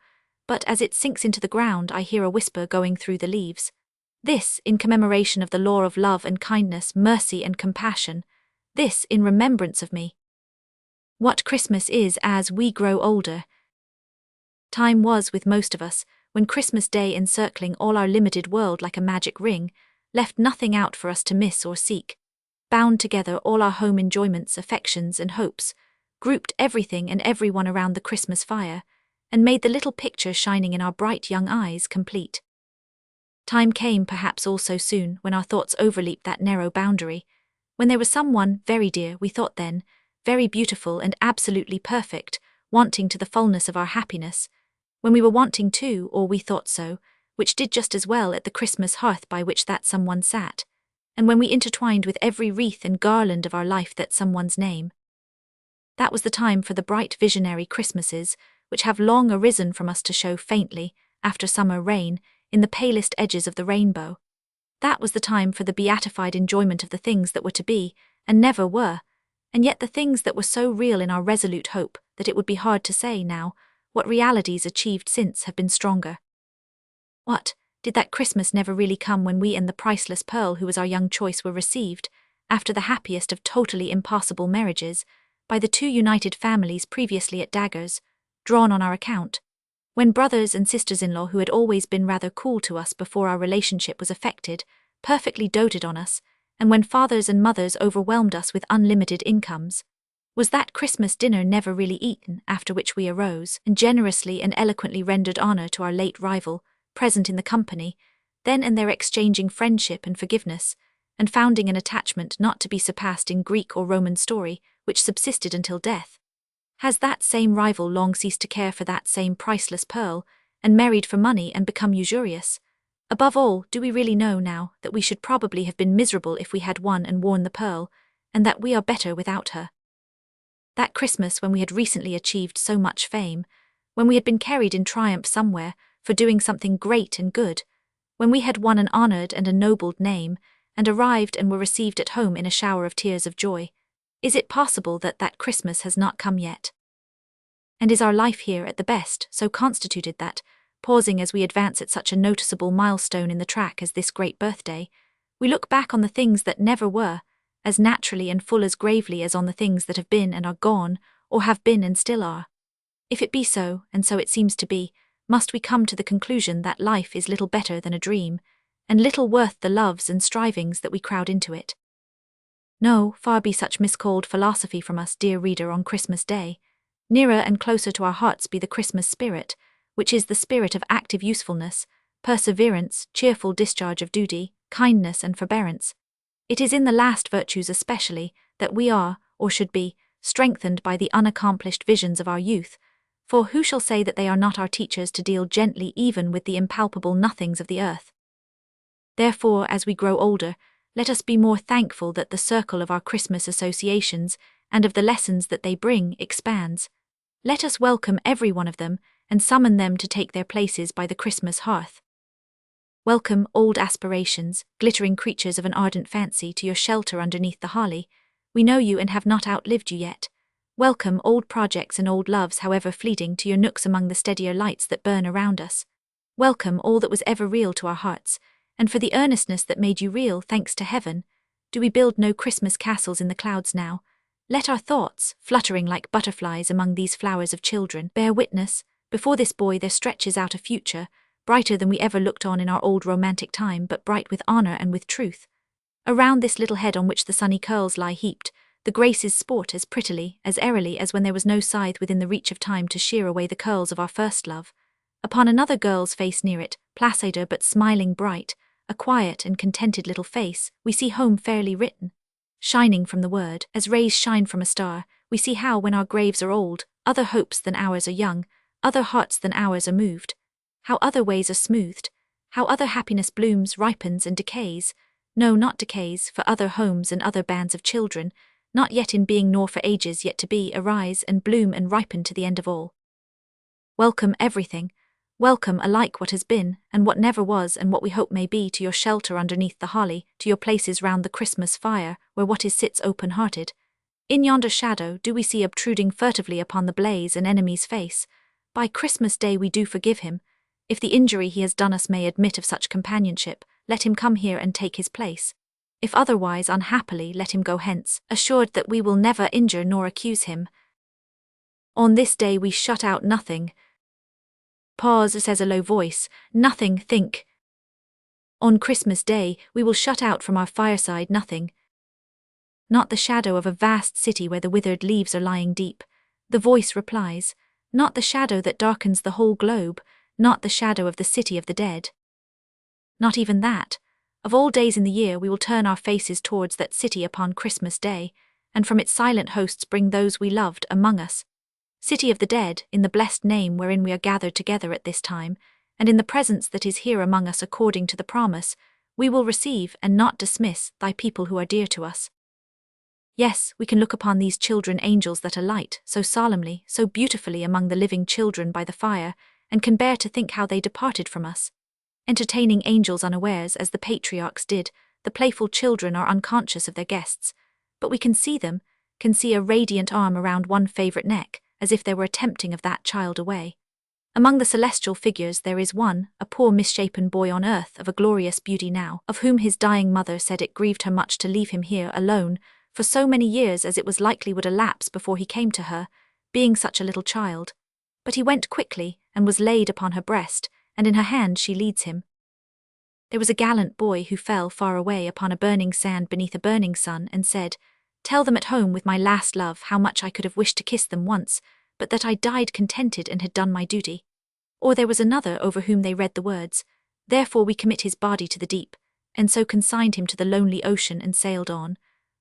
But as it sinks into the ground I hear a whisper going through the leaves. This in commemoration of the law of love and kindness, mercy and compassion. This in remembrance of me. What Christmas is as we grow older. Time was with most of us, when Christmas Day encircling all our limited world like a magic ring, left nothing out for us to miss or seek. Bound together all our home enjoyments, affections and hopes, grouped everything and everyone around the Christmas fire, and made the little picture shining in our bright young eyes complete. Time came perhaps all so soon when our thoughts overleaped that narrow boundary, when there was someone very dear, we thought then, very beautiful and absolutely perfect, wanting to the fullness of our happiness, when we were wanting too, or we thought so, which did just as well at the Christmas hearth by which that someone sat, and when we intertwined with every wreath and garland of our life that someone's name. That was the time for the bright visionary Christmases, which have long arisen from us to show faintly, after summer rain, in the palest edges of the rainbow. That was the time for the beatified enjoyment of the things that were to be, and never were, and yet the things that were so real in our resolute hope that it would be hard to say now what realities achieved since have been stronger. What, did that Christmas never really come when we and the priceless pearl who was our young choice were received, after the happiest of totally impossible marriages, by the 2 united families previously at daggers, drawn on our account, when brothers and sisters-in-law who had always been rather cool to us before our relationship was affected, perfectly doted on us, and when fathers and mothers overwhelmed us with unlimited incomes, Was that Christmas dinner never really eaten, after which we arose, and generously and eloquently rendered honour to our late rival, present in the company, then and there exchanging friendship and forgiveness, and founding an attachment not to be surpassed in Greek or Roman story, which subsisted until death? Has that same rival long ceased to care for that same priceless pearl, and married for money and become usurious? Above all, do we really know now that we should probably have been miserable if we had won and worn the pearl, and that we are better without her? That Christmas when we had recently achieved so much fame, when we had been carried in triumph somewhere for doing something great and good, when we had won an honoured and ennobled name, and arrived and were received at home in a shower of tears of joy, is it possible that that Christmas has not come yet? And is our life here at the best so constituted that, pausing as we advance at such a noticeable milestone in the track as this great birthday, we look back on the things that never were, as naturally and full as gravely as on the things that have been and are gone, or have been and still are? If it be so, and so it seems to be, must we come to the conclusion that life is little better than a dream, and little worth the loves and strivings that we crowd into it? No, far be such miscalled philosophy from us, dear reader, on Christmas Day. Nearer and closer to our hearts be the Christmas spirit, which is the spirit of active usefulness, perseverance, cheerful discharge of duty, kindness and forbearance. It is in the last virtues especially that we are, or should be, strengthened by the unaccomplished visions of our youth, for who shall say that they are not our teachers to deal gently even with the impalpable nothings of the earth? Therefore, as we grow older, let us be more thankful that the circle of our Christmas associations and of the lessons that they bring expands. Let us welcome every one of them and summon them to take their places by the Christmas hearth. Welcome, old aspirations, glittering creatures of an ardent fancy, to your shelter underneath the holly. We know you and have not outlived you yet. Welcome, old projects and old loves, however fleeting, to your nooks among the steadier lights that burn around us. Welcome, all that was ever real to our hearts, and for the earnestness that made you real, thanks to heaven, do we build no Christmas castles in the clouds now. Let our thoughts, fluttering like butterflies among these flowers of children, bear witness, before this boy there stretches out a future, brighter than we ever looked on in our old romantic time, but bright with honour and with truth. Around this little head on which the sunny curls lie heaped, the graces sport as prettily, as airily as when there was no scythe within the reach of time to shear away the curls of our first love. Upon another girl's face near it, placider but smiling bright, a quiet and contented little face, we see home fairly written. Shining from the word, as rays shine from a star, we see how, when our graves are old, other hopes than ours are young, other hearts than ours are moved, how other ways are smoothed, how other happiness blooms, ripens and decays, no, not decays, for other homes and other bands of children, not yet in being nor for ages yet to be, arise and bloom and ripen to the end of all. Welcome everything, welcome alike what has been, and what never was and what we hope may be, to your shelter underneath the holly, to your places round the Christmas fire, where what is sits open-hearted. In yonder shadow do we see obtruding furtively upon the blaze an enemy's face. By Christmas Day we do forgive him. If the injury he has done us may admit of such companionship, let him come here and take his place. If otherwise, unhappily, let him go hence, assured that we will never injure nor accuse him. On this day we shut out nothing. Pause, says a low voice, nothing, think. On Christmas Day we will shut out from our fireside nothing. Not the shadow of a vast city where the withered leaves are lying deep. The voice replies, not the shadow that darkens the whole globe, not the shadow of the city of the dead. Not even that. Of all days in the year we will turn our faces towards that city upon Christmas Day, and from its silent hosts bring those we loved among us. City of the dead, in the blessed name wherein we are gathered together at this time, and in the presence that is here among us according to the promise, we will receive and not dismiss thy people who are dear to us. Yes, we can look upon these children angels that alight so solemnly, so beautifully among the living children by the fire, and can bear to think how they departed from us. Entertaining angels unawares, as the patriarchs did, the playful children are unconscious of their guests, but we can see them, can see a radiant arm around one favourite neck, as if there were a tempting of that child away. Among the celestial figures there is one, a poor misshapen boy on earth of a glorious beauty now, of whom his dying mother said it grieved her much to leave him here alone, for so many years as it was likely would elapse before he came to her, being such a little child. But he went quickly, and was laid upon her breast, and in her hand she leads him. There was a gallant boy who fell far away upon a burning sand beneath a burning sun, and said, Tell them at home with my last love how much I could have wished to kiss them once, but that I died contented and had done my duty. Or there was another over whom they read the words, therefore we commit his body to the deep, and so consigned him to the lonely ocean and sailed on.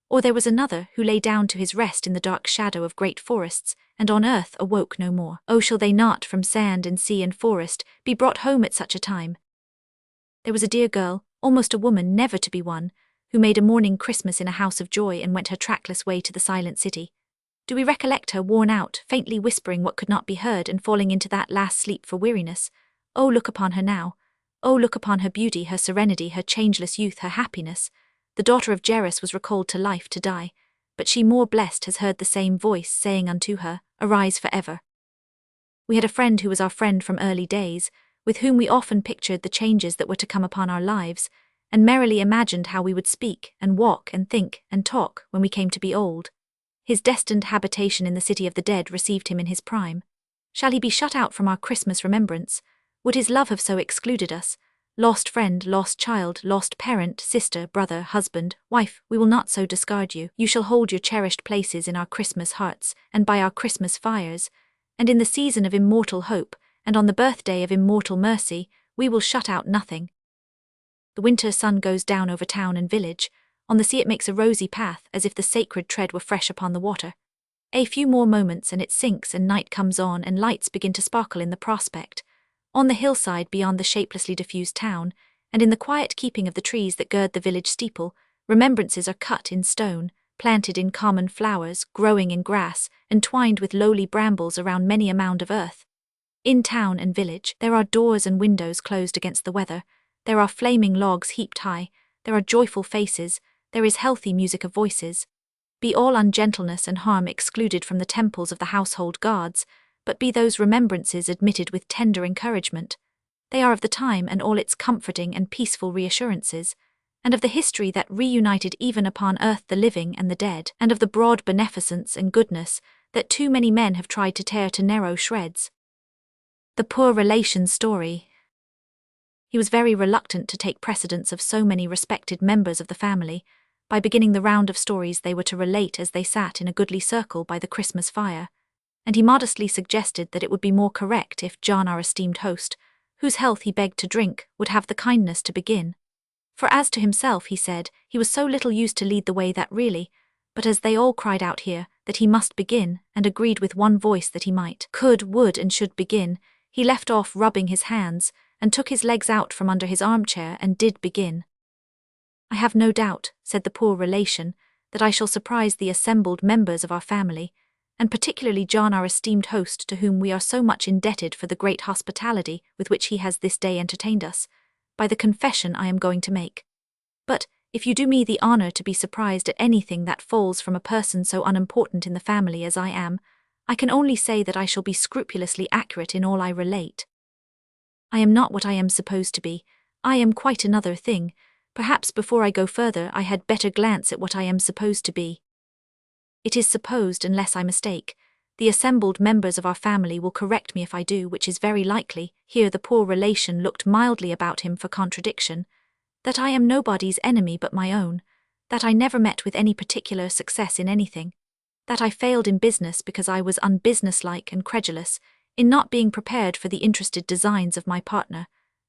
Or there was another who lay down to his rest in the dark shadow of great forests, and on earth awoke no more. Oh, shall they not from sand and sea and forest be brought home at such a time? There was a dear girl, almost a woman never to be won, who made a morning Christmas in a house of joy and went her trackless way to the silent city. Do we recollect her worn out, faintly whispering what could not be heard and falling into that last sleep for weariness? Oh, look upon her now. Oh, look upon her beauty, her serenity, her changeless youth, her happiness. The daughter of Jairus was recalled to life to die, but she more blessed has heard the same voice saying unto her, arise for ever. We had a friend who was our friend from early days, with whom we often pictured the changes that were to come upon our lives, and merrily imagined how we would speak and walk and think and talk when we came to be old. His destined habitation in the city of the dead received him in his prime. Shall he be shut out from our Christmas remembrance? Would his love have so excluded us? Lost friend, lost child, lost parent, sister, brother, husband, wife, we will not so discard you. You shall hold your cherished places in our Christmas hearts, and by our Christmas fires, and in the season of immortal hope, and on the birthday of immortal mercy, we will shut out nothing. The winter sun goes down over town and village. On the sea it makes a rosy path, as if the sacred tread were fresh upon the water. A few more moments and it sinks and night comes on and lights begin to sparkle in the prospect. On the hillside beyond the shapelessly diffused town, and in the quiet keeping of the trees that gird the village steeple, remembrances are cut in stone, planted in common flowers, growing in grass, and twined with lowly brambles around many a mound of earth. In town and village, there are doors and windows closed against the weather, there are flaming logs heaped high, there are joyful faces, there is healthy music of voices. Be all ungentleness and harm excluded from the temples of the household gods, but be those remembrances admitted with tender encouragement. They are of the time and all its comforting and peaceful reassurances, and of the history that reunited even upon earth the living and the dead, and of the broad beneficence and goodness that too many men have tried to tear to narrow shreds. The poor relation's story. He was very reluctant to take precedence of so many respected members of the family, by beginning the round of stories they were to relate as they sat in a goodly circle by the Christmas fire, and he modestly suggested that it would be more correct if John, our esteemed host, whose health he begged to drink, would have the kindness to begin. For as to himself, he said, he was so little used to lead the way that really, but as they all cried out here, that he must begin, and agreed with one voice that he might, could, would, and should begin, he left off rubbing his hands, and took his legs out from under his armchair and did begin. I have no doubt, said the poor relation, that I shall surprise the assembled members of our family, and particularly John, our esteemed host, to whom we are so much indebted for the great hospitality with which he has this day entertained us, by the confession I am going to make. But, if you do me the honour to be surprised at anything that falls from a person so unimportant in the family as I am, I can only say that I shall be scrupulously accurate in all I relate. I am not what I am supposed to be. I am quite another thing. Perhaps before I go further I had better glance at what I am supposed to be. It is supposed, unless I mistake, the assembled members of our family will correct me if I do, which is very likely, here the poor relation looked mildly about him for contradiction, that I am nobody's enemy but my own, that I never met with any particular success in anything, that I failed in business because I was unbusinesslike and credulous, in not being prepared for the interested designs of my partner,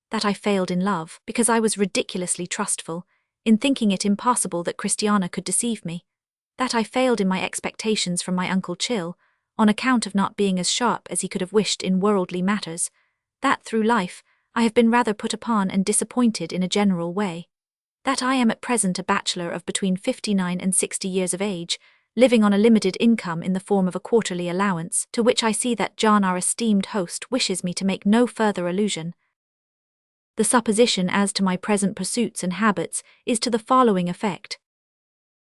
that I failed in love because I was ridiculously trustful, in thinking it impossible that Christiana could deceive me, that I failed in my expectations from my Uncle Chill, on account of not being as sharp as he could have wished in worldly matters, that through life I have been rather put upon and disappointed in a general way, that I am at present a bachelor of between 59 and 60 years of age, living on a limited income in the form of a quarterly allowance, to which I see that John, our esteemed host, wishes me to make no further allusion. The supposition as to my present pursuits and habits is to the following effect.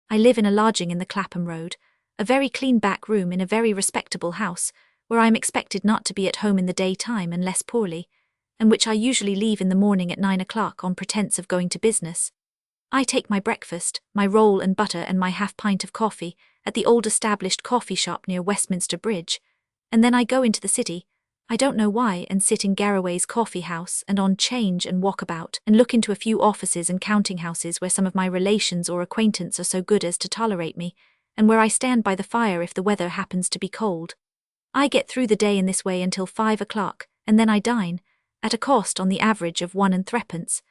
I live in a lodging in the Clapham Road, a very clean back room in a very respectable house, where I am expected not to be at home in the daytime unless poorly, and which I usually leave in the morning at 9 o'clock on pretence of going to business. I take my breakfast, my roll and butter and my half-pint of coffee, at the old established coffee shop near Westminster Bridge, and then I go into the city, I don't know why, and sit in Garraway's coffee house and on 'Change and walk about and look into a few offices and counting houses where some of my relations or acquaintance are so good as to tolerate me, and where I stand by the fire if the weather happens to be cold. I get through the day in this way until 5 o'clock, and then I dine, at a cost on the average of 1 and 3d.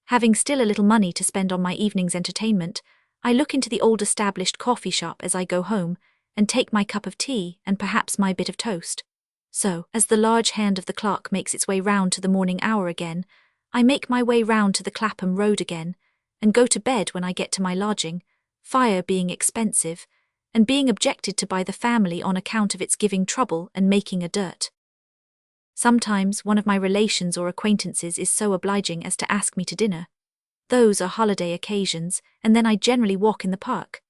Having still a little money to spend on my evening's entertainment, I look into the old established coffee shop as I go home, and take my cup of tea and perhaps my bit of toast. So, as the large hand of the clock makes its way round to the morning hour again, I make my way round to the Clapham Road again, and go to bed when I get to my lodging, fire being expensive, and being objected to by the family on account of its giving trouble and making a dirt. Sometimes one of my relations or acquaintances is so obliging as to ask me to dinner. Those are holiday occasions, and then I generally walk in the park.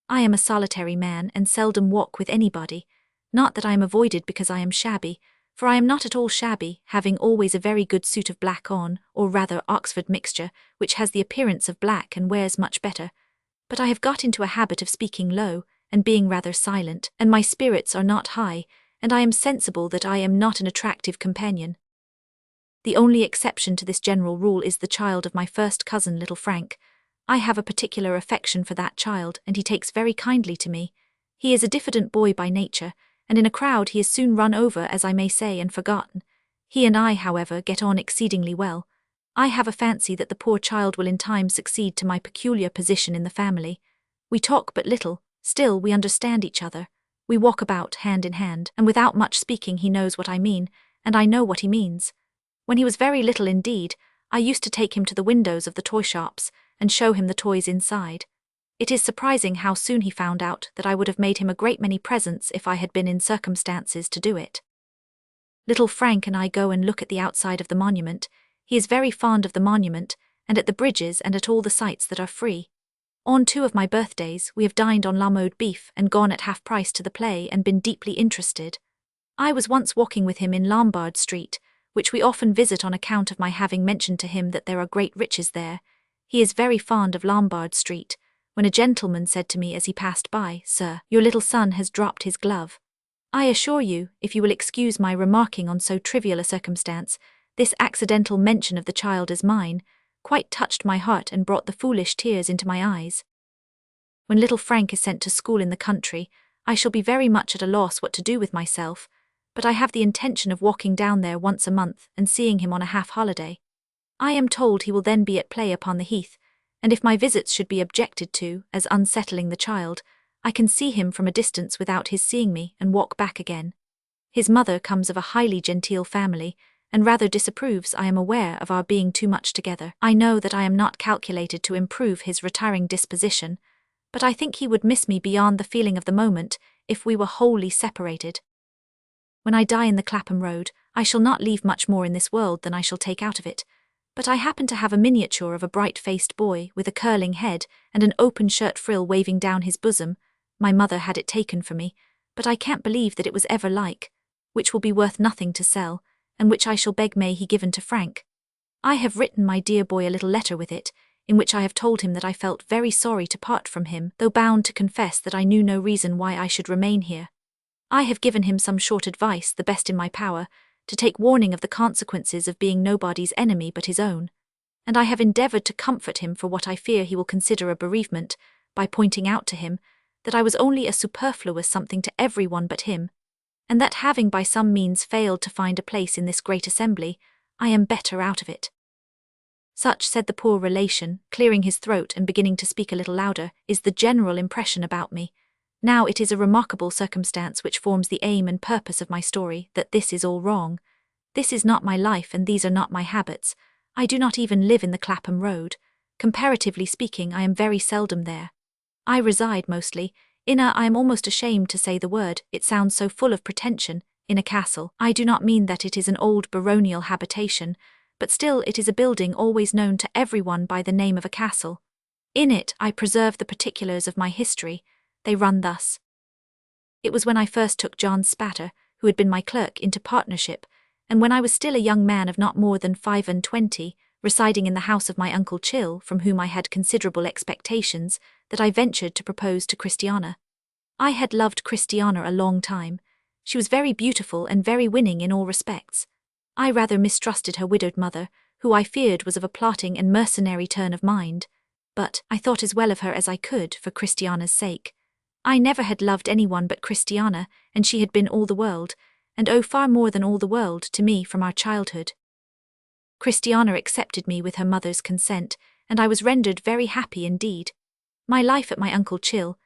I am a solitary man and seldom walk with anybody, not that I am avoided because I am shabby, for I am not at all shabby, having always a very good suit of black on, or rather Oxford mixture, which has the appearance of black and wears much better. But I have got into a habit of speaking low, and being rather silent, and my spirits are not high, and I am sensible that I am not an attractive companion. The only exception to this general rule is the child of my first cousin, little Frank. I have a particular affection for that child, and he takes very kindly to me. He is a diffident boy by nature, and in a crowd he is soon run over, as I may say, and forgotten. He and I, however, get on exceedingly well. I have a fancy that the poor child will in time succeed to my peculiar position in the family. We talk but little, still we understand each other. We walk about hand in hand, and without much speaking he knows what I mean, and I know what he means. When he was very little indeed, I used to take him to the windows of the toy shops, and show him the toys inside. It is surprising how soon he found out that I would have made him a great many presents if I had been in circumstances to do it. Little Frank and I go and look at the outside of the monument. He is very fond of the monument, and at the bridges and at all the sights that are free. On 2 of my birthdays we have dined on Lamode beef and gone at half price to the play and been deeply interested. I was once walking with him in Lombard Street, which we often visit on account of my having mentioned to him that there are great riches there. He is very fond of Lombard Street, when a gentleman said to me as he passed by, "Sir, your little son has dropped his glove." I assure you, if you will excuse my remarking on so trivial a circumstance, this accidental mention of the child as mine quite touched my heart and brought the foolish tears into my eyes. When little Frank is sent to school in the country, I shall be very much at a loss what to do with myself, but I have the intention of walking down there once a month and seeing him on a half-holiday. I am told he will then be at play upon the heath, and if my visits should be objected to as unsettling the child, I can see him from a distance without his seeing me and walk back again. His mother comes of a highly genteel family, and rather disapproves, I am aware, of our being too much together. I know that I am not calculated to improve his retiring disposition, but I think he would miss me beyond the feeling of the moment if we were wholly separated. When I die in the Clapham Road, I shall not leave much more in this world than I shall take out of it, but I happen to have a miniature of a bright-faced boy with a curling head and an open shirt frill waving down his bosom. My mother had it taken for me, but I can't believe that it was ever like, which will be worth nothing to sell, and which I shall beg may he given to Frank. I have written my dear boy a little letter with it, in which I have told him that I felt very sorry to part from him, though bound to confess that I knew no reason why I should remain here. I have given him some short advice, the best in my power, to take warning of the consequences of being nobody's enemy but his own, and I have endeavoured to comfort him for what I fear he will consider a bereavement, by pointing out to him that I was only a superfluous something to everyone but him, and that having by some means failed to find a place in this great assembly, I am better out of it. Such, said the poor relation, clearing his throat and beginning to speak a little louder, is the general impression about me. Now it is a remarkable circumstance which forms the aim and purpose of my story, that this is all wrong. This is not my life and these are not my habits. I do not even live in the Clapham Road. Comparatively speaking, I am very seldom there. I reside mostly, I am almost ashamed to say the word, it sounds so full of pretension, in a castle. I do not mean that it is an old baronial habitation, but still it is a building always known to everyone by the name of a castle. In it I preserve the particulars of my history. They run thus. It was when I first took John Spatter, who had been my clerk, into partnership, and when I was still a young man of not more than 25, residing in the house of my Uncle Chill, from whom I had considerable expectations, that I ventured to propose to Christiana. I had loved Christiana a long time. She was very beautiful and very winning in all respects. I rather mistrusted her widowed mother, who I feared was of a plotting and mercenary turn of mind, but I thought as well of her as I could for Christiana's sake. I never had loved anyone but Christiana, and she had been all the world, and oh, far more than all the world to me from our childhood. Christiana accepted me with her mother's consent, and I was rendered very happy indeed. My life at my Uncle Chill's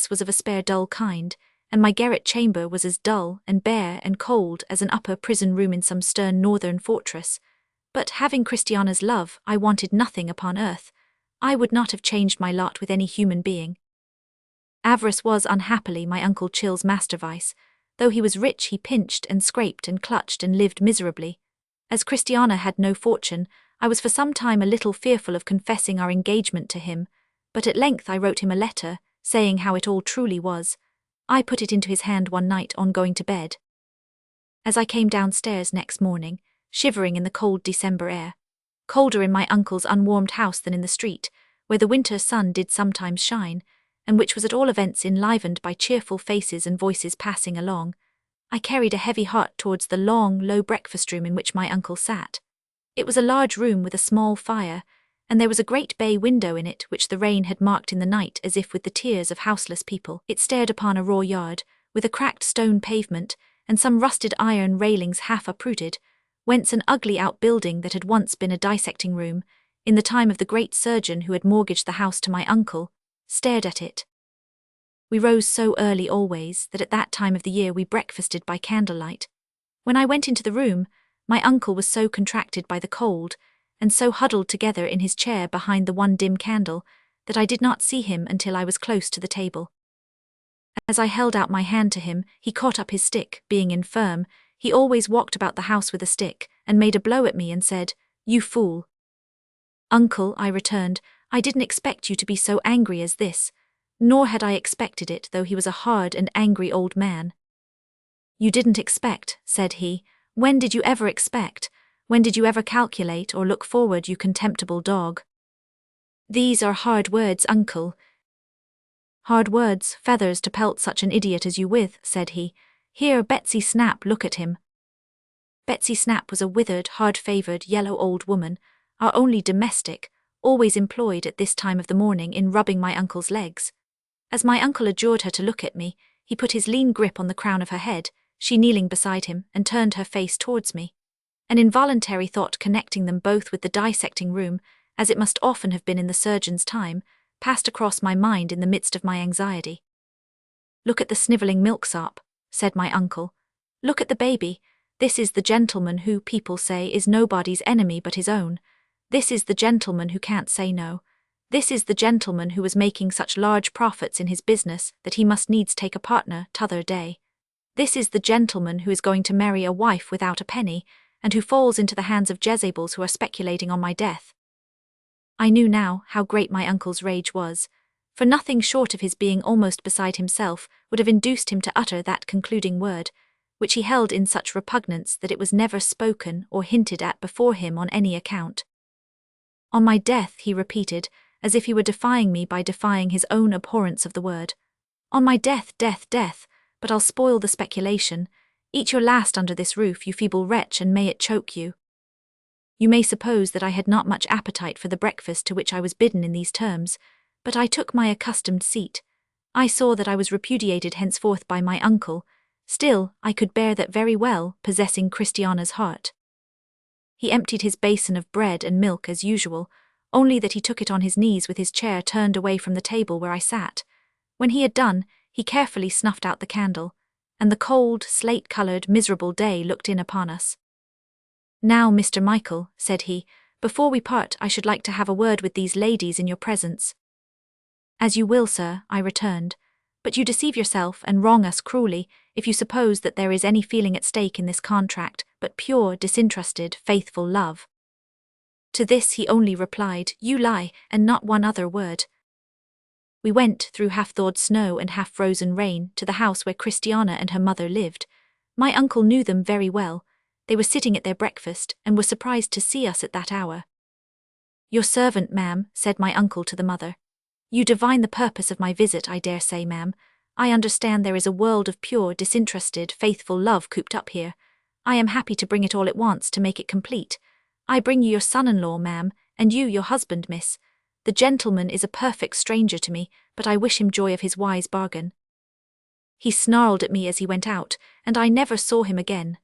was of a spare dull kind, and my garret chamber was as dull and bare and cold as an upper prison room in some stern northern fortress. But having Christiana's love, I wanted nothing upon earth. I would not have changed my lot with any human being. Avarice was unhappily my Uncle Chill's master vice. Though he was rich, he pinched and scraped and clutched and lived miserably. As Christiana had no fortune, I was for some time a little fearful of confessing our engagement to him, but at length I wrote him a letter, saying how it all truly was. I put it into his hand one night on going to bed. As I came downstairs next morning, shivering in the cold December air, colder in my uncle's unwarmed house than in the street, where the winter sun did sometimes shine, and which was at all events enlivened by cheerful faces and voices passing along, I carried a heavy heart towards the long, low breakfast-room in which my uncle sat. It was a large room with a small fire, and there was a great bay window in it which the rain had marked in the night as if with the tears of houseless people. It stared upon a raw yard, with a cracked stone pavement, and some rusted iron railings half uprooted, whence an ugly outbuilding that had once been a dissecting room, in the time of the great surgeon who had mortgaged the house to my uncle, stared at it. We rose so early always that at that time of the year we breakfasted by candlelight. When I went into the room, my uncle was so contracted by the cold, and so huddled together in his chair behind the one dim candle, that I did not see him until I was close to the table. As I held out my hand to him, he caught up his stick. Being infirm, he always walked about the house with a stick, and made a blow at me and said, "You fool." "Uncle," I returned, "I didn't expect you to be so angry as this." Nor had I expected it, though he was a hard and angry old man. "You didn't expect," said he. "When did you ever expect? When did you ever calculate or look forward, you contemptible dog?" "These are hard words, uncle." "Hard words, feathers to pelt such an idiot as you with," said he. "Here, Betsy Snap, look at him." Betsy Snap was a withered, hard-favoured, yellow old woman, our only domestic, always employed at this time of the morning in rubbing my uncle's legs. As my uncle adjured her to look at me, he put his lean grip on the crown of her head, she kneeling beside him, and turned her face towards me. An involuntary thought connecting them both with the dissecting room, as it must often have been in the surgeon's time, passed across my mind in the midst of my anxiety. "Look at the snivelling milksop," said my uncle. "Look at the baby. This is the gentleman who, people say, is nobody's enemy but his own. This is the gentleman who can't say no. This is the gentleman who was making such large profits in his business that he must needs take a partner t'other day. This is the gentleman who is going to marry a wife without a penny, and who falls into the hands of Jezebels who are speculating on my death." I knew now how great my uncle's rage was, for nothing short of his being almost beside himself would have induced him to utter that concluding word, which he held in such repugnance that it was never spoken or hinted at before him on any account. "On my death," he repeated, as if he were defying me by defying his own abhorrence of the word. "On my death, death, death, but I'll spoil the speculation. Eat your last under this roof, you feeble wretch, and may it choke you." You may suppose that I had not much appetite for the breakfast to which I was bidden in these terms, but I took my accustomed seat. I saw that I was repudiated henceforth by my uncle. Still, I could bear that very well, possessing Christiana's heart. He emptied his basin of bread and milk as usual, only that he took it on his knees with his chair turned away from the table where I sat. When he had done, he carefully snuffed out the candle, and the cold, slate-coloured, miserable day looked in upon us. "Now, Mr. Michael," said he, "before we part I should like to have a word with these ladies in your presence." "As you will, sir," I returned, "but you deceive yourself and wrong us cruelly if you suppose that there is any feeling at stake in this contract but pure, disinterested, faithful love." To this he only replied, "You lie, and not one other word." We went through half-thawed snow and half-frozen rain to the house where Christiana and her mother lived. My uncle knew them very well. They were sitting at their breakfast and were surprised to see us at that hour. "Your servant, ma'am," said my uncle to the mother. "You divine the purpose of my visit, I dare say, ma'am. I understand there is a world of pure, disinterested, faithful love cooped up here. I am happy to bring it all at once to make it complete. I bring you your son-in-law, ma'am, and you your husband, miss. The gentleman is a perfect stranger to me, but I wish him joy of his wise bargain. He snarled at me as he went out, and I never saw him again.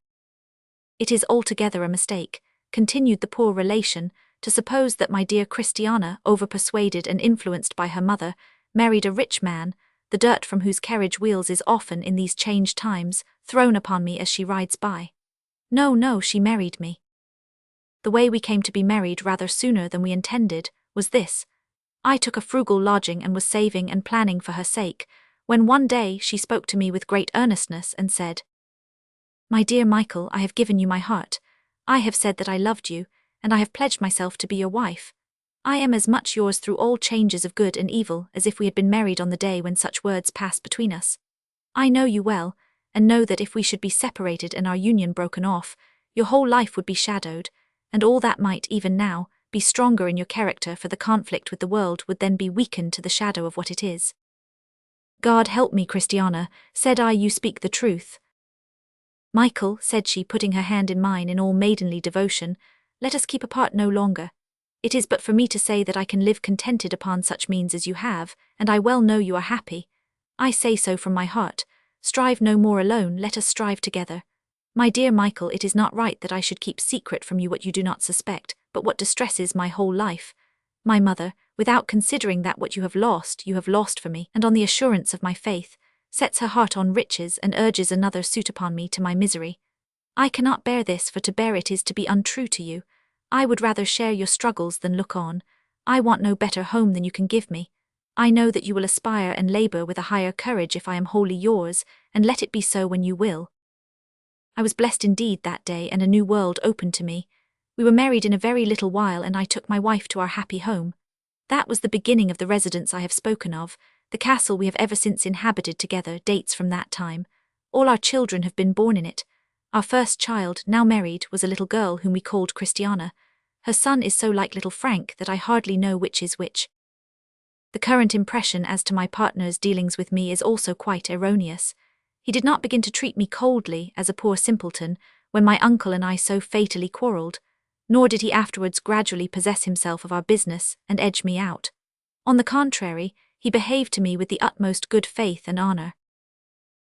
It is altogether a mistake, continued the poor relation, to suppose that my dear Christiana, over-persuaded and influenced by her mother, married a rich man, the dirt from whose carriage wheels is often, in these changed times, thrown upon me as she rides by. No, no, she married me. The way we came to be married rather sooner than we intended was this. I took a frugal lodging and was saving and planning for her sake, when one day she spoke to me with great earnestness and said, "My dear Michael, I have given you my heart. I have said that I loved you, and I have pledged myself to be your wife. I am as much yours through all changes of good and evil as if we had been married on the day when such words passed between us. I know you well, and know that if we should be separated and our union broken off, your whole life would be shadowed, and all that might, even now, be stronger in your character for the conflict with the world would then be weakened to the shadow of what it is." "God help me, Christiana," said I, "you speak the truth." "Michael," said she, putting her hand in mine in all maidenly devotion, "let us keep apart no longer. It is but for me to say that I can live contented upon such means as you have, and I well know you are happy. I say so from my heart. Strive no more alone, let us strive together. My dear Michael, it is not right that I should keep secret from you what you do not suspect, but what distresses my whole life. My mother, without considering that what you have lost for me, and on the assurance of my faith, sets her heart on riches and urges another suit upon me to my misery. I cannot bear this, for to bear it is to be untrue to you. I would rather share your struggles than look on. I want no better home than you can give me. I know that you will aspire and labor with a higher courage if I am wholly yours, and let it be so when you will." I was blessed indeed that day, and a new world opened to me. We were married in a very little while, and I took my wife to our happy home. That was the beginning of the residence I have spoken of. The castle we have ever since inhabited together dates from that time. All our children have been born in it. Our first child, now married, was a little girl whom we called Christiana. Her son is so like little Frank that I hardly know which is which. The current impression as to my partner's dealings with me is also quite erroneous. He did not begin to treat me coldly, as a poor simpleton, when my uncle and I so fatally quarrelled, nor did he afterwards gradually possess himself of our business and edge me out. On the contrary, he behaved to me with the utmost good faith and honour.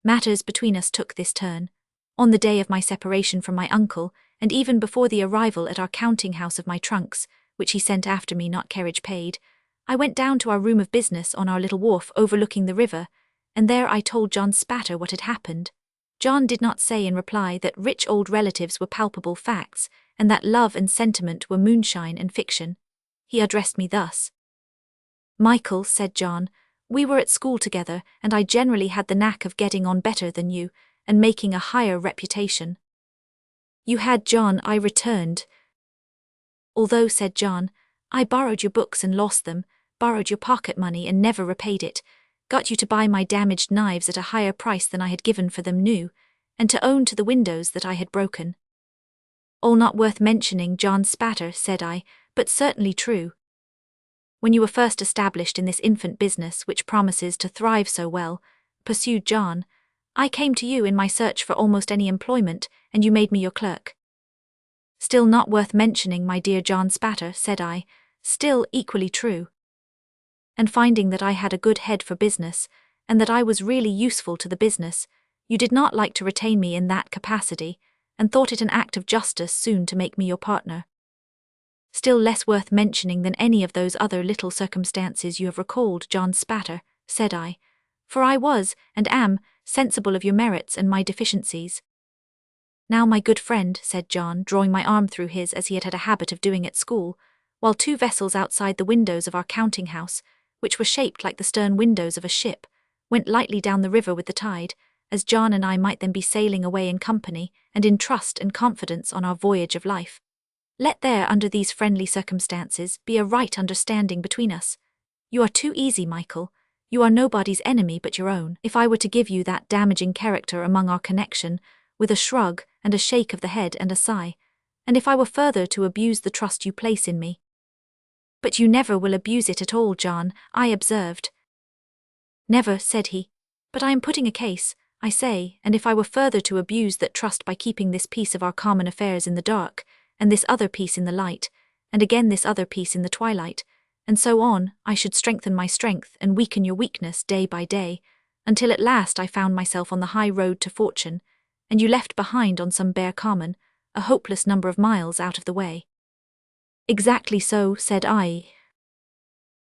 Matters between us took this turn. On the day of my separation from my uncle, and even before the arrival at our counting-house of my trunks, which he sent after me not carriage paid, I went down to our room of business on our little wharf overlooking the river, and there I told John Spatter what had happened. John did not say in reply that rich old relatives were palpable facts, and that love and sentiment were moonshine and fiction. He addressed me thus. "Michael," said John, "we were at school together, and I generally had the knack of getting on better than you, and making a higher reputation." "You had, John," I returned. "Although," said John, "I borrowed your books and lost them, borrowed your pocket money and never repaid it, got you to buy my damaged knives at a higher price than I had given for them new, and to own to the windows that I had broken." "All not worth mentioning, John Spatter," said I, "but certainly true." "When you were first established in this infant business which promises to thrive so well," pursued John, "I came to you in my search for almost any employment, and you made me your clerk." "Still not worth mentioning, my dear John Spatter," said I, "still equally true." "And finding that I had a good head for business, and that I was really useful to the business, you did not like to retain me in that capacity, and thought it an act of justice soon to make me your partner." "Still less worth mentioning than any of those other little circumstances you have recalled, John Spatter," said I, "for I was, and am, sensible of your merits and my deficiencies." "Now, my good friend," said John, drawing my arm through his as he had a habit of doing at school, while two vessels outside the windows of our counting-house, which were shaped like the stern windows of a ship, went lightly down the river with the tide, as John and I might then be sailing away in company and in trust and confidence on our voyage of life. "Let there, under these friendly circumstances, be a right understanding between us. You are too easy, Michael. You are nobody's enemy but your own, if I were to give you that damaging character among our connection, with a shrug and a shake of the head and a sigh, and if I were further to abuse the trust you place in me." "But you never will abuse it at all, John," I observed. "Never," said he. "But I am putting a case, I say, and if I were further to abuse that trust by keeping this piece of our common affairs in the dark, and this other piece in the light, and again this other piece in the twilight, and so on, I should strengthen my strength and weaken your weakness day by day. until at last I found myself on the high road to fortune, and you left behind on some bare common, a hopeless number of miles out of the way." "Exactly so," said I.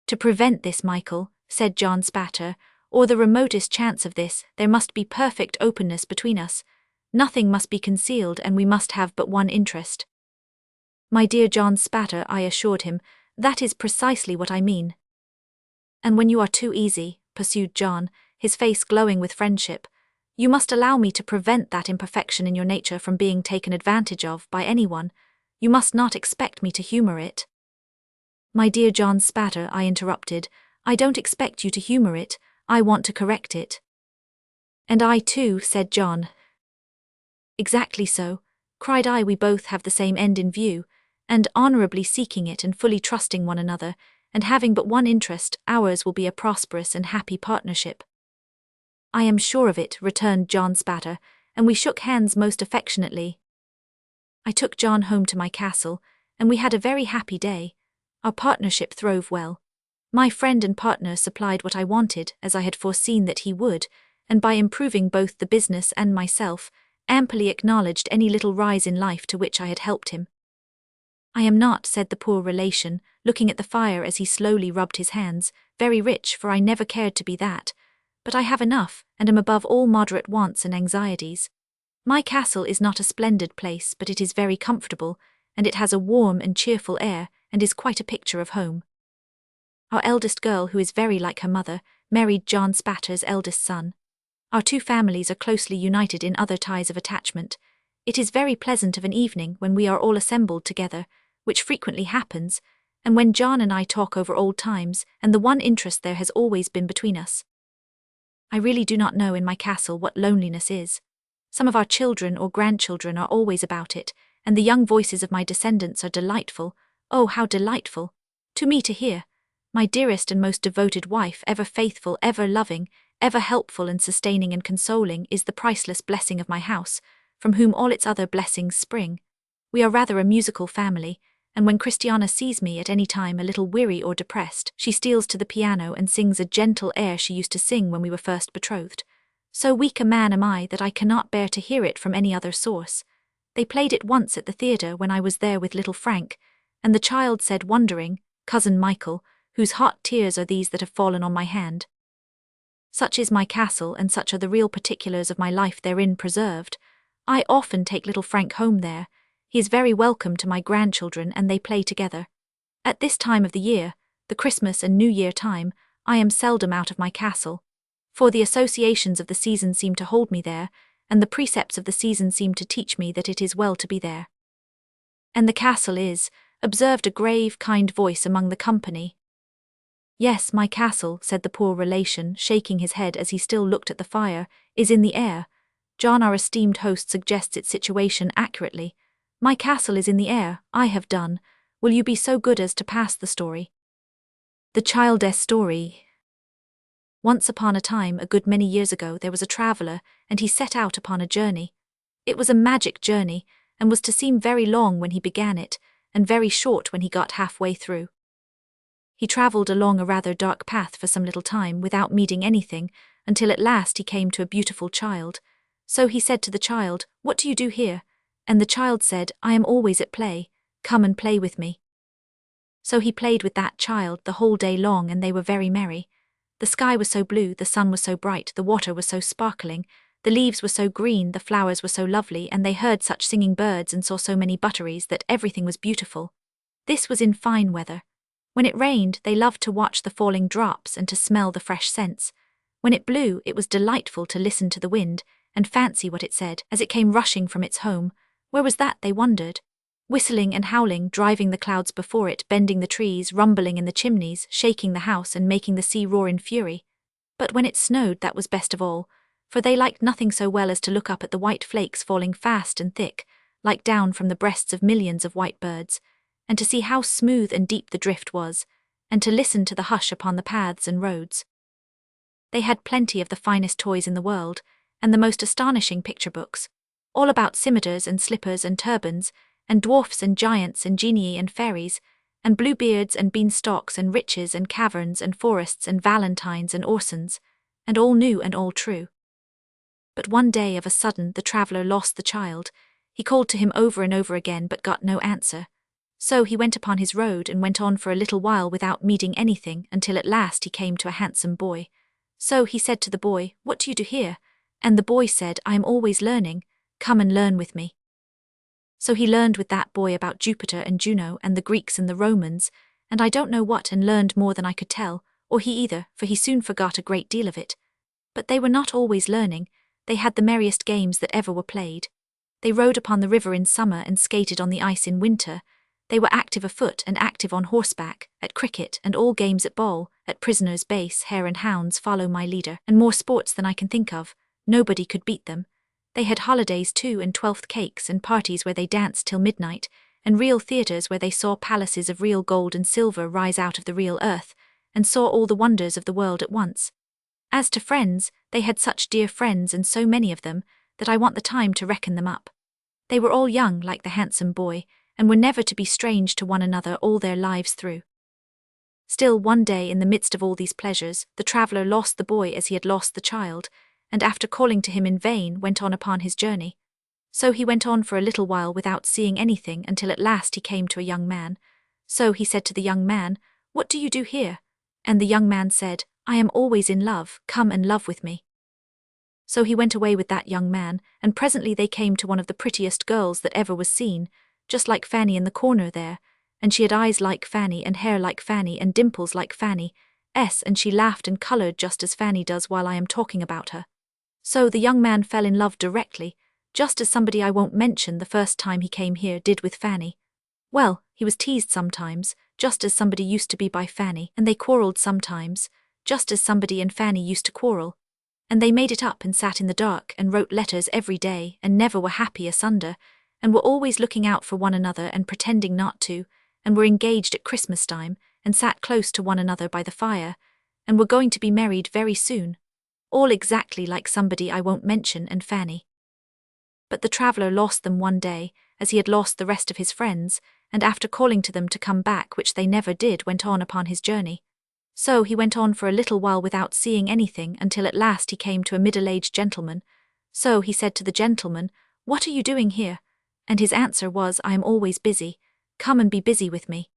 "To prevent this, Michael," said John Spatter, "or the remotest chance of this, there must be perfect openness between us. Nothing must be concealed, and we must have but one interest." "My dear John Spatter," I assured him, "that is precisely what I mean." "And when you are too easy," pursued John, his face glowing with friendship, "you must allow me to prevent that imperfection in your nature from being taken advantage of by anyone. You must not expect me to humor it." "My dear John Spatter," I interrupted, "I don't expect you to humor it, I want to correct it." "And I too," said John. "Exactly so," cried I, "we both have the same end in view, and honorably seeking it and fully trusting one another, and having but one interest, ours will be a prosperous and happy partnership." "I am sure of it," returned John Spatter, and we shook hands most affectionately. I took John home to my castle, and we had a very happy day. Our partnership throve well. My friend and partner supplied what I wanted, as I had foreseen that he would, and by improving both the business and myself, amply acknowledged any little rise in life to which I had helped him. "I am not," said the poor relation, looking at the fire as he slowly rubbed his hands, "very rich, for I never cared to be that. But I have enough, and am above all moderate wants and anxieties. My castle is not a splendid place, but it is very comfortable, and it has a warm and cheerful air, and is quite a picture of home." Our eldest girl, who is very like her mother, married John Spatter's eldest son. Our two families are closely united in other ties of attachment. It is very pleasant of an evening when we are all assembled together, which frequently happens, and when John and I talk over old times, and the one interest there has always been between us. I really do not know in my castle what loneliness is. Some of our children or grandchildren are always about it, and the young voices of my descendants are delightful, oh, how delightful, to me to hear. My dearest and most devoted wife, ever faithful, ever loving, ever helpful and sustaining and consoling, is the priceless blessing of my house, from whom all its other blessings spring. We are rather a musical family, and when Christiana sees me at any time a little weary or depressed, she steals to the piano and sings a gentle air she used to sing when we were first betrothed. So weak a man am I that I cannot bear to hear it from any other source. They played it once at the theatre when I was there with little Frank, and the child said wondering, "Cousin Michael, whose hot tears are these that have fallen on my hand?" Such is my castle, and such are the real particulars of my life therein preserved. I often take little Frank home there. He is very welcome to my grandchildren, and they play together. At this time of the year, the Christmas and New Year time, I am seldom out of my castle, for the associations of the season seem to hold me there, and the precepts of the season seem to teach me that it is well to be there. "And the castle is," observed a grave, kind voice among the company. "Yes, my castle," said the poor relation, shaking his head as he still looked at the fire, "is in the air. John, our esteemed host, suggests its situation accurately. My castle is in the air. I have done. Will you be so good as to pass the story?" The child's story. Once upon a time, a good many years ago, there was a traveller, and he set out upon a journey. It was a magic journey, and was to seem very long when he began it, and very short when he got halfway through. He travelled along a rather dark path for some little time without meeting anything, until at last he came to a beautiful child. So he said to the child, "What do you do here?" And the child said, "I am always at play. Come and play with me." So he played with that child the whole day long, and they were very merry. The sky was so blue, the sun was so bright, the water was so sparkling, the leaves were so green, the flowers were so lovely, and they heard such singing birds and saw so many butterflies that everything was beautiful. This was in fine weather. When it rained, they loved to watch the falling drops and to smell the fresh scents. When it blew, it was delightful to listen to the wind and fancy what it said as it came rushing from its home. Where was that, they wondered? Whistling and howling, driving the clouds before it, bending the trees, rumbling in the chimneys, shaking the house and making the sea roar in fury. But when it snowed, that was best of all, for they liked nothing so well as to look up at the white flakes falling fast and thick, like down from the breasts of millions of white birds, and to see how smooth and deep the drift was, and to listen to the hush upon the paths and roads. They had plenty of the finest toys in the world, and the most astonishing picture books, all about scimitars and slippers and turbans, and dwarfs and giants and genii and fairies, and bluebeards and beanstalks and riches and caverns and forests and valentines and orsons, and all new and all true. But one day of a sudden the traveller lost the child. He called to him over and over again but got no answer. So he went upon his road and went on for a little while without meeting anything until at last he came to a handsome boy. So he said to the boy, "What do you do here?" And the boy said, "I am always learning. Come and learn with me." So he learned with that boy about Jupiter and Juno and the Greeks and the Romans, and I don't know what, and learned more than I could tell, or he either, for he soon forgot a great deal of it. But they were not always learning. They had the merriest games that ever were played. They rode upon the river in summer and skated on the ice in winter. They were active afoot and active on horseback, at cricket and all games at ball, at prisoners' base, hare and hounds, follow my leader, and more sports than I can think of. Nobody could beat them. They had holidays too, and 12th cakes and parties where they danced till midnight, and real theatres where they saw palaces of real gold and silver rise out of the real earth, and saw all the wonders of the world at once. As to friends, they had such dear friends and so many of them, that I want the time to reckon them up. They were all young like the handsome boy, and were never to be strange to one another all their lives through. Still one day in the midst of all these pleasures, the traveller lost the boy as he had lost the child, and after calling to him in vain went on upon his journey. So he went on for a little while without seeing anything until at last he came to a young man. So he said to the young man, "What do you do here?" And the young man said, "I am always in love, come and love with me." So he went away with that young man, and presently they came to one of the prettiest girls that ever was seen, just like Fanny in the corner there, and she had eyes like Fanny and hair like Fanny and dimples like Fanny, and she laughed and coloured just as Fanny does while I am talking about her. So the young man fell in love directly, just as somebody I won't mention the first time he came here did with Fanny. Well, he was teased sometimes, just as somebody used to be by Fanny, and they quarrelled sometimes, just as somebody and Fanny used to quarrel. And they made it up and sat in the dark and wrote letters every day and never were happy asunder, and were always looking out for one another and pretending not to, and were engaged at Christmas time, and sat close to one another by the fire, and were going to be married very soon. All exactly like somebody I won't mention and Fanny. But the traveller lost them one day, as he had lost the rest of his friends, and after calling to them to come back, which they never did, went on upon his journey. So he went on for a little while without seeing anything until at last he came to a middle-aged gentleman. So he said to the gentleman, "What are you doing here?" And his answer was, "I am always busy. Come and be busy with me."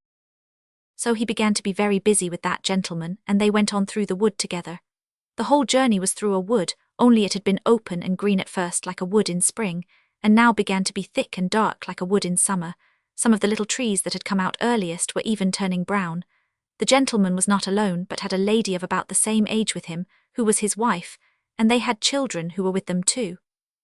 So he began to be very busy with that gentleman, and they went on through the wood together. The whole journey was through a wood, only it had been open and green at first like a wood in spring, and now began to be thick and dark like a wood in summer. Some of the little trees that had come out earliest were even turning brown. The gentleman was not alone, but had a lady of about the same age with him, who was his wife, and they had children who were with them too.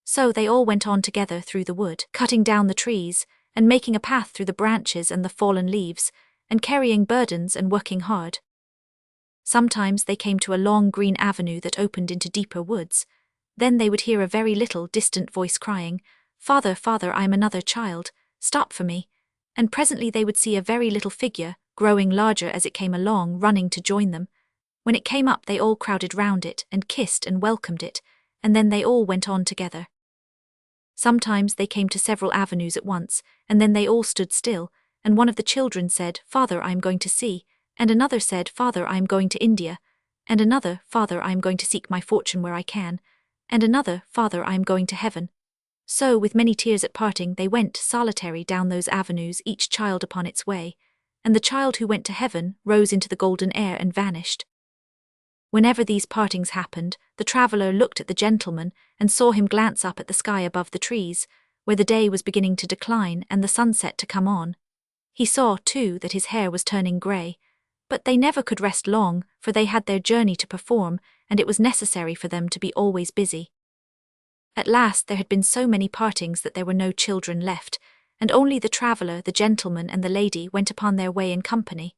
So they all went on together through the wood, cutting down the trees, and making a path through the branches and the fallen leaves, and carrying burdens and working hard. Sometimes they came to a long green avenue that opened into deeper woods. Then they would hear a very little distant voice crying, "Father, father, I am another child, stop for me." And presently they would see a very little figure, growing larger as it came along, running to join them. When it came up they all crowded round it, and kissed and welcomed it, and then they all went on together. Sometimes they came to several avenues at once, and then they all stood still, and one of the children said, "Father, I am going to sea," and another said, "Father, I am going to India," and another, "Father, I am going to seek my fortune where I can," and another, "Father, I am going to heaven." So with many tears at parting they went solitary down those avenues, each child upon its way, and the child who went to heaven rose into the golden air and vanished. Whenever these partings happened, the traveller looked at the gentleman and saw him glance up at the sky above the trees, where the day was beginning to decline and the sunset to come on. He saw, too, that his hair was turning grey, but they never could rest long, for they had their journey to perform, and it was necessary for them to be always busy. At last there had been so many partings that there were no children left, and only the traveller, the gentleman, and the lady went upon their way in company.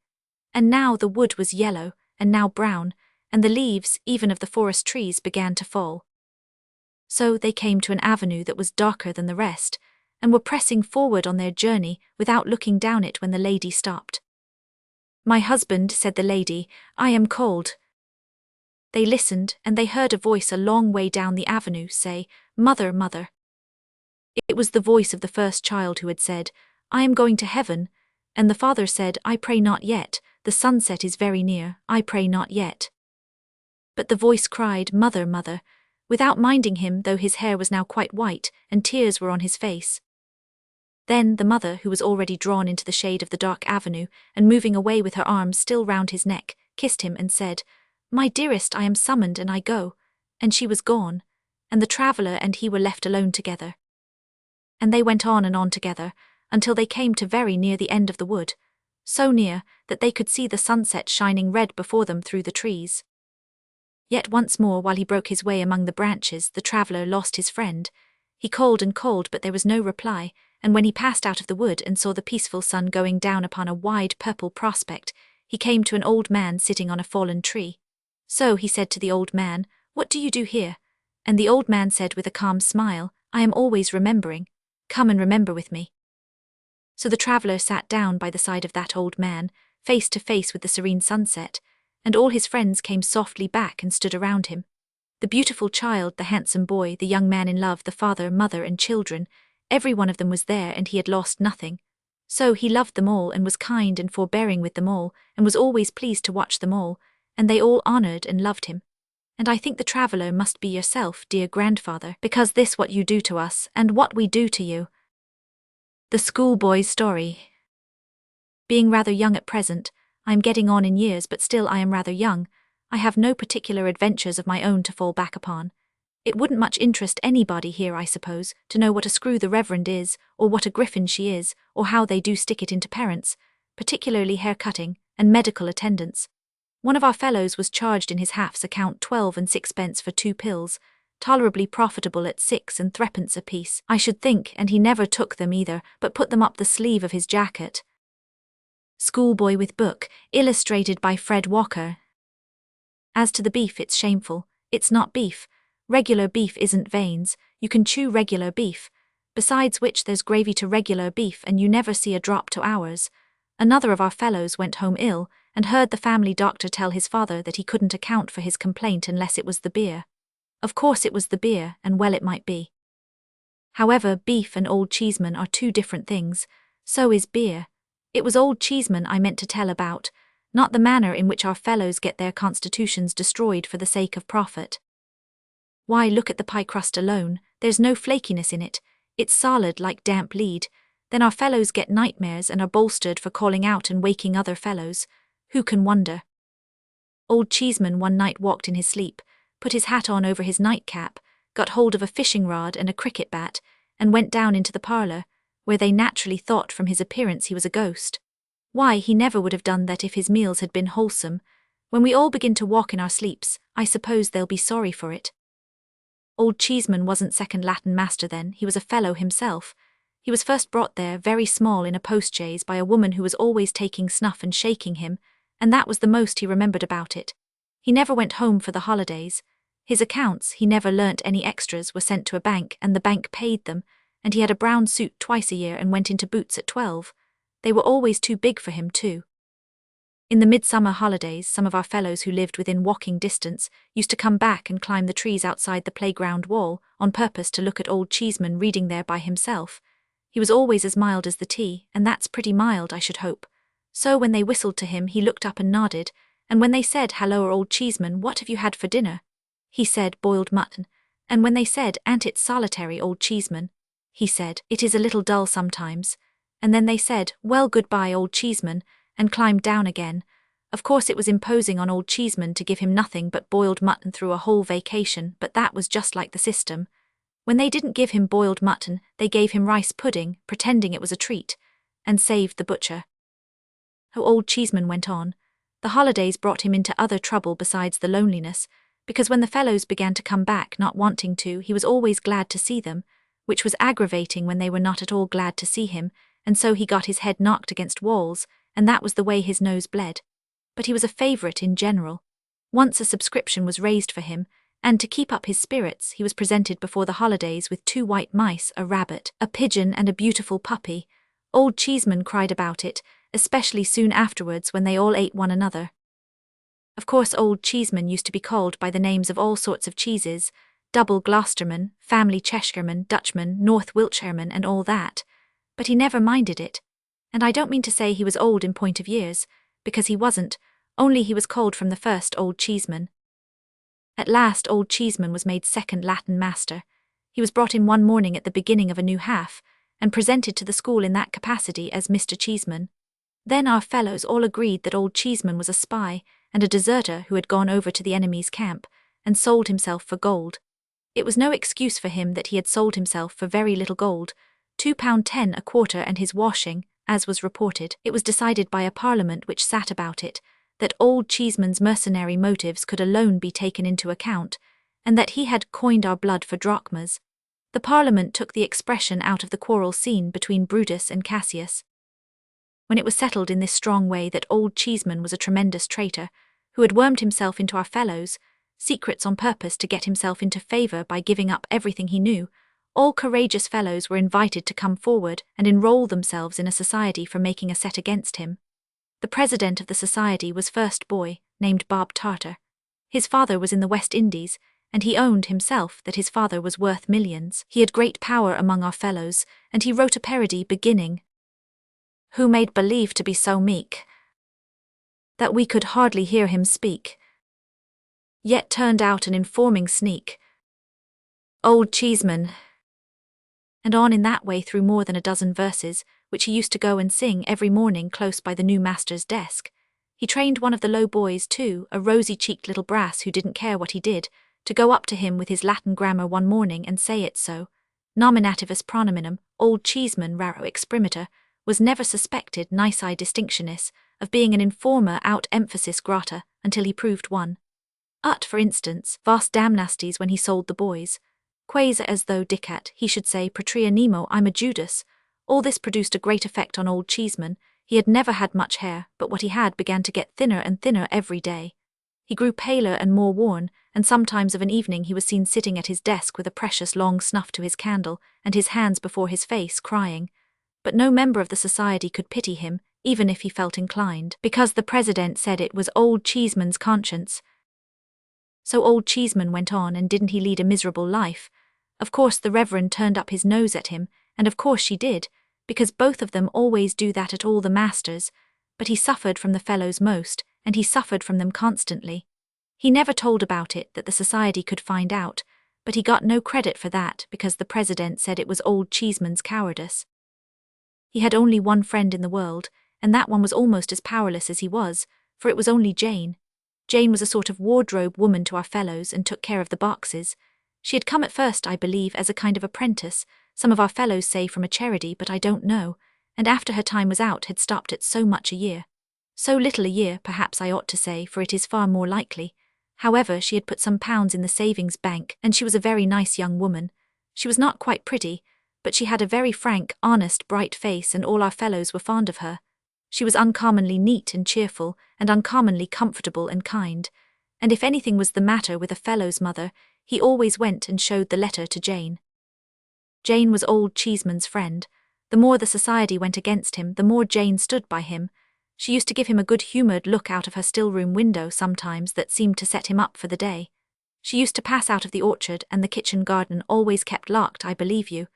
And now the wood was yellow, and now brown, and the leaves, even of the forest trees, began to fall. So they came to an avenue that was darker than the rest, and were pressing forward on their journey without looking down it when the lady stopped. "My husband," said the lady, "I am cold." They listened, and they heard a voice a long way down the avenue say, "Mother, mother." It was the voice of the first child who had said, "I am going to heaven," and the father said, "I pray not yet, the sunset is very near, I pray not yet." but the voice cried, "Mother, mother," without minding him, though his hair was now quite white, and tears were on his face. Then the mother, who was already drawn into the shade of the dark avenue, and moving away with her arms still round his neck, kissed him and said, "My dearest, I am summoned and I go." And she was gone, and the traveller and he were left alone together. And they went on and on together, until they came to very near the end of the wood, so near that they could see the sunset shining red before them through the trees. Yet once more, while he broke his way among the branches, the traveller lost his friend. He called and called, but there was no reply, and when he passed out of the wood and saw the peaceful sun going down upon a wide purple prospect, he came to an old man sitting on a fallen tree. So he said to the old man, "What do you do here?" And the old man said with a calm smile, "I am always remembering. Come and remember with me." So the traveller sat down by the side of that old man, face to face with the serene sunset, and all his friends came softly back and stood around him. The beautiful child, the handsome boy, the young man in love, the father, mother, and children, every one of them was there, and he had lost nothing. So he loved them all, and was kind and forbearing with them all, and was always pleased to watch them all, and they all honoured and loved him. And I think the traveller must be yourself, dear grandfather, because this what you do to us, and what we do to you. The Schoolboy's Story. Being rather young at present, I am getting on in years, but still I am rather young. I have no particular adventures of my own to fall back upon. It wouldn't much interest anybody here, I suppose, to know what a screw the Reverend is, or what a griffin she is, or how they do stick it into parents, particularly hair-cutting, and medical attendance. One of our fellows was charged in his half's account 12 and 6 for 2 pills, tolerably profitable at 6 and 3 apiece, I should think, and he never took them either, but put them up the sleeve of his jacket. Schoolboy with book, illustrated by Fred Walker. As to the beef, it's shameful. It's not beef. Regular beef isn't veins. You can chew regular beef. Besides which there's gravy to regular beef, and you never see a drop to ours. Another of our fellows went home ill, and heard the family doctor tell his father that he couldn't account for his complaint unless it was the beer. Of course it was the beer, and well it might be. However, beef and Old Cheeseman are 2 different things. So is beer. It was Old Cheeseman I meant to tell about, not the manner in which our fellows get their constitutions destroyed for the sake of profit. Why, look at the pie crust alone, there's no flakiness in it, it's solid like damp lead. Then our fellows get nightmares and are bolstered for calling out and waking other fellows. Who can wonder? Old Cheeseman one night walked in his sleep, put his hat on over his nightcap, got hold of a fishing rod and a cricket bat, and went down into the parlour, where they naturally thought from his appearance he was a ghost. Why, he never would have done that if his meals had been wholesome. When we all begin to walk in our sleeps, I suppose they'll be sorry for it. Old Cheeseman wasn't second Latin master then, he was a fellow himself. He was first brought there, very small, in a post-chaise by a woman who was always taking snuff and shaking him, and that was the most he remembered about it. He never went home for the holidays. His accounts, he never learnt any extras, were sent to a bank, and the bank paid them, and he had a brown suit twice a year and went into boots at 12. They were always too big for him, too. In the midsummer holidays, some of our fellows who lived within walking distance used to come back and climb the trees outside the playground wall, on purpose to look at Old Cheeseman reading there by himself. He was always as mild as the tea, and that's pretty mild, I should hope. So when they whistled to him, he looked up and nodded, and when they said, "Halloa, Old Cheeseman, what have you had for dinner?" he said, "Boiled mutton." And when they said, "An't it solitary, Old Cheeseman?" he said, "It is a little dull sometimes." And then they said, "Well, goodbye, Old Cheeseman," and climbed down again. Of course it was imposing on Old Cheeseman to give him nothing but boiled mutton through a whole vacation, but that was just like the system. When they didn't give him boiled mutton, they gave him rice pudding, pretending it was a treat, and saved the butcher. How Old Cheeseman went on. The holidays brought him into other trouble besides the loneliness, because when the fellows began to come back not wanting to, he was always glad to see them, which was aggravating when they were not at all glad to see him, and so he got his head knocked against walls, and that was the way his nose bled. But he was a favourite in general. Once a subscription was raised for him, and to keep up his spirits he was presented before the holidays with 2 white mice, a rabbit, a pigeon, and a beautiful puppy. Old Cheeseman cried about it, especially soon afterwards when they all ate one another. Of course Old Cheeseman used to be called by the names of all sorts of cheeses, double Gloucesterman, family Cheshireman, Dutchman, North Wiltshireman, and all that, but he never minded it. And I don't mean to say he was old in point of years, because he wasn't, only he was called from the first Old Cheeseman. At last old Cheeseman was made second Latin master. He was brought in one morning at the beginning of a new half, and presented to the school in that capacity as Mr. Cheeseman. Then our fellows all agreed that old Cheeseman was a spy and a deserter who had gone over to the enemy's camp, and sold himself for gold. It was no excuse for him that he had sold himself for very little gold, £2.10 a quarter, and his washing, as was reported. It was decided by a parliament which sat about it, that old Cheeseman's mercenary motives could alone be taken into account, and that he had coined our blood for drachmas. The parliament took the expression out of the quarrel scene between Brutus and Cassius. When it was settled in this strong way that old Cheeseman was a tremendous traitor, who had wormed himself into our fellows' secrets on purpose to get himself into favour by giving up everything he knew, all courageous fellows were invited to come forward and enroll themselves in a society for making a set against him. The president of the society was first boy, named Bob Tarter. His father was in the West Indies, and he owned himself that his father was worth millions. He had great power among our fellows, and he wrote a parody beginning, "Who made believe to be so meek that we could hardly hear him speak, yet turned out an informing sneak, old Cheeseman," and on in that way through more than a dozen verses, which he used to go and sing every morning close by the new master's desk. He trained one of the low boys too, a rosy-cheeked little brass who didn't care what he did, to go up to him with his Latin grammar one morning and say it so. Nominativus pronominum, old Cheeseman raro exprimator, was never suspected, nisi distinctionis, of being an informer out emphasis grata, until he proved one. Ut, for instance, vast damnasties when he sold the boys. Quasi as though dicat, he should say, Patria Nemo, I'm a Judas. All this produced a great effect on old Cheeseman. He had never had much hair, but what he had began to get thinner and thinner every day. He grew paler and more worn, and sometimes of an evening he was seen sitting at his desk with a precious long snuff to his candle, and his hands before his face, crying. But no member of the society could pity him, even if he felt inclined, because the president said it was old Cheeseman's conscience. So old Cheeseman went on, and didn't he lead a miserable life? Of course the Reverend turned up his nose at him, and of course she did, because both of them always do that at all the masters, but he suffered from the fellows most, and he suffered from them constantly. He never told about it that the society could find out, but he got no credit for that because the president said it was old Cheeseman's cowardice. He had only one friend in the world, and that one was almost as powerless as he was, for it was only Jane. Jane was a sort of wardrobe woman to our fellows and took care of the boxes. She had come at first, I believe, as a kind of apprentice, some of our fellows say from a charity, but I don't know, and after her time was out had stopped at so much a year. So little a year, perhaps I ought to say, for it is far more likely. However, she had put some pounds in the savings bank, and she was a very nice young woman. She was not quite pretty, but she had a very frank, honest, bright face, and all our fellows were fond of her. She was uncommonly neat and cheerful, and uncommonly comfortable and kind, and if anything was the matter with a fellow's mother, he always went and showed the letter to Jane. Jane was old Cheeseman's friend. The more the society went against him, the more Jane stood by him. She used to give him a good-humoured look out of her still-room window sometimes that seemed to set him up for the day. She used to pass out of the orchard, and the kitchen garden always kept locked, I believe you,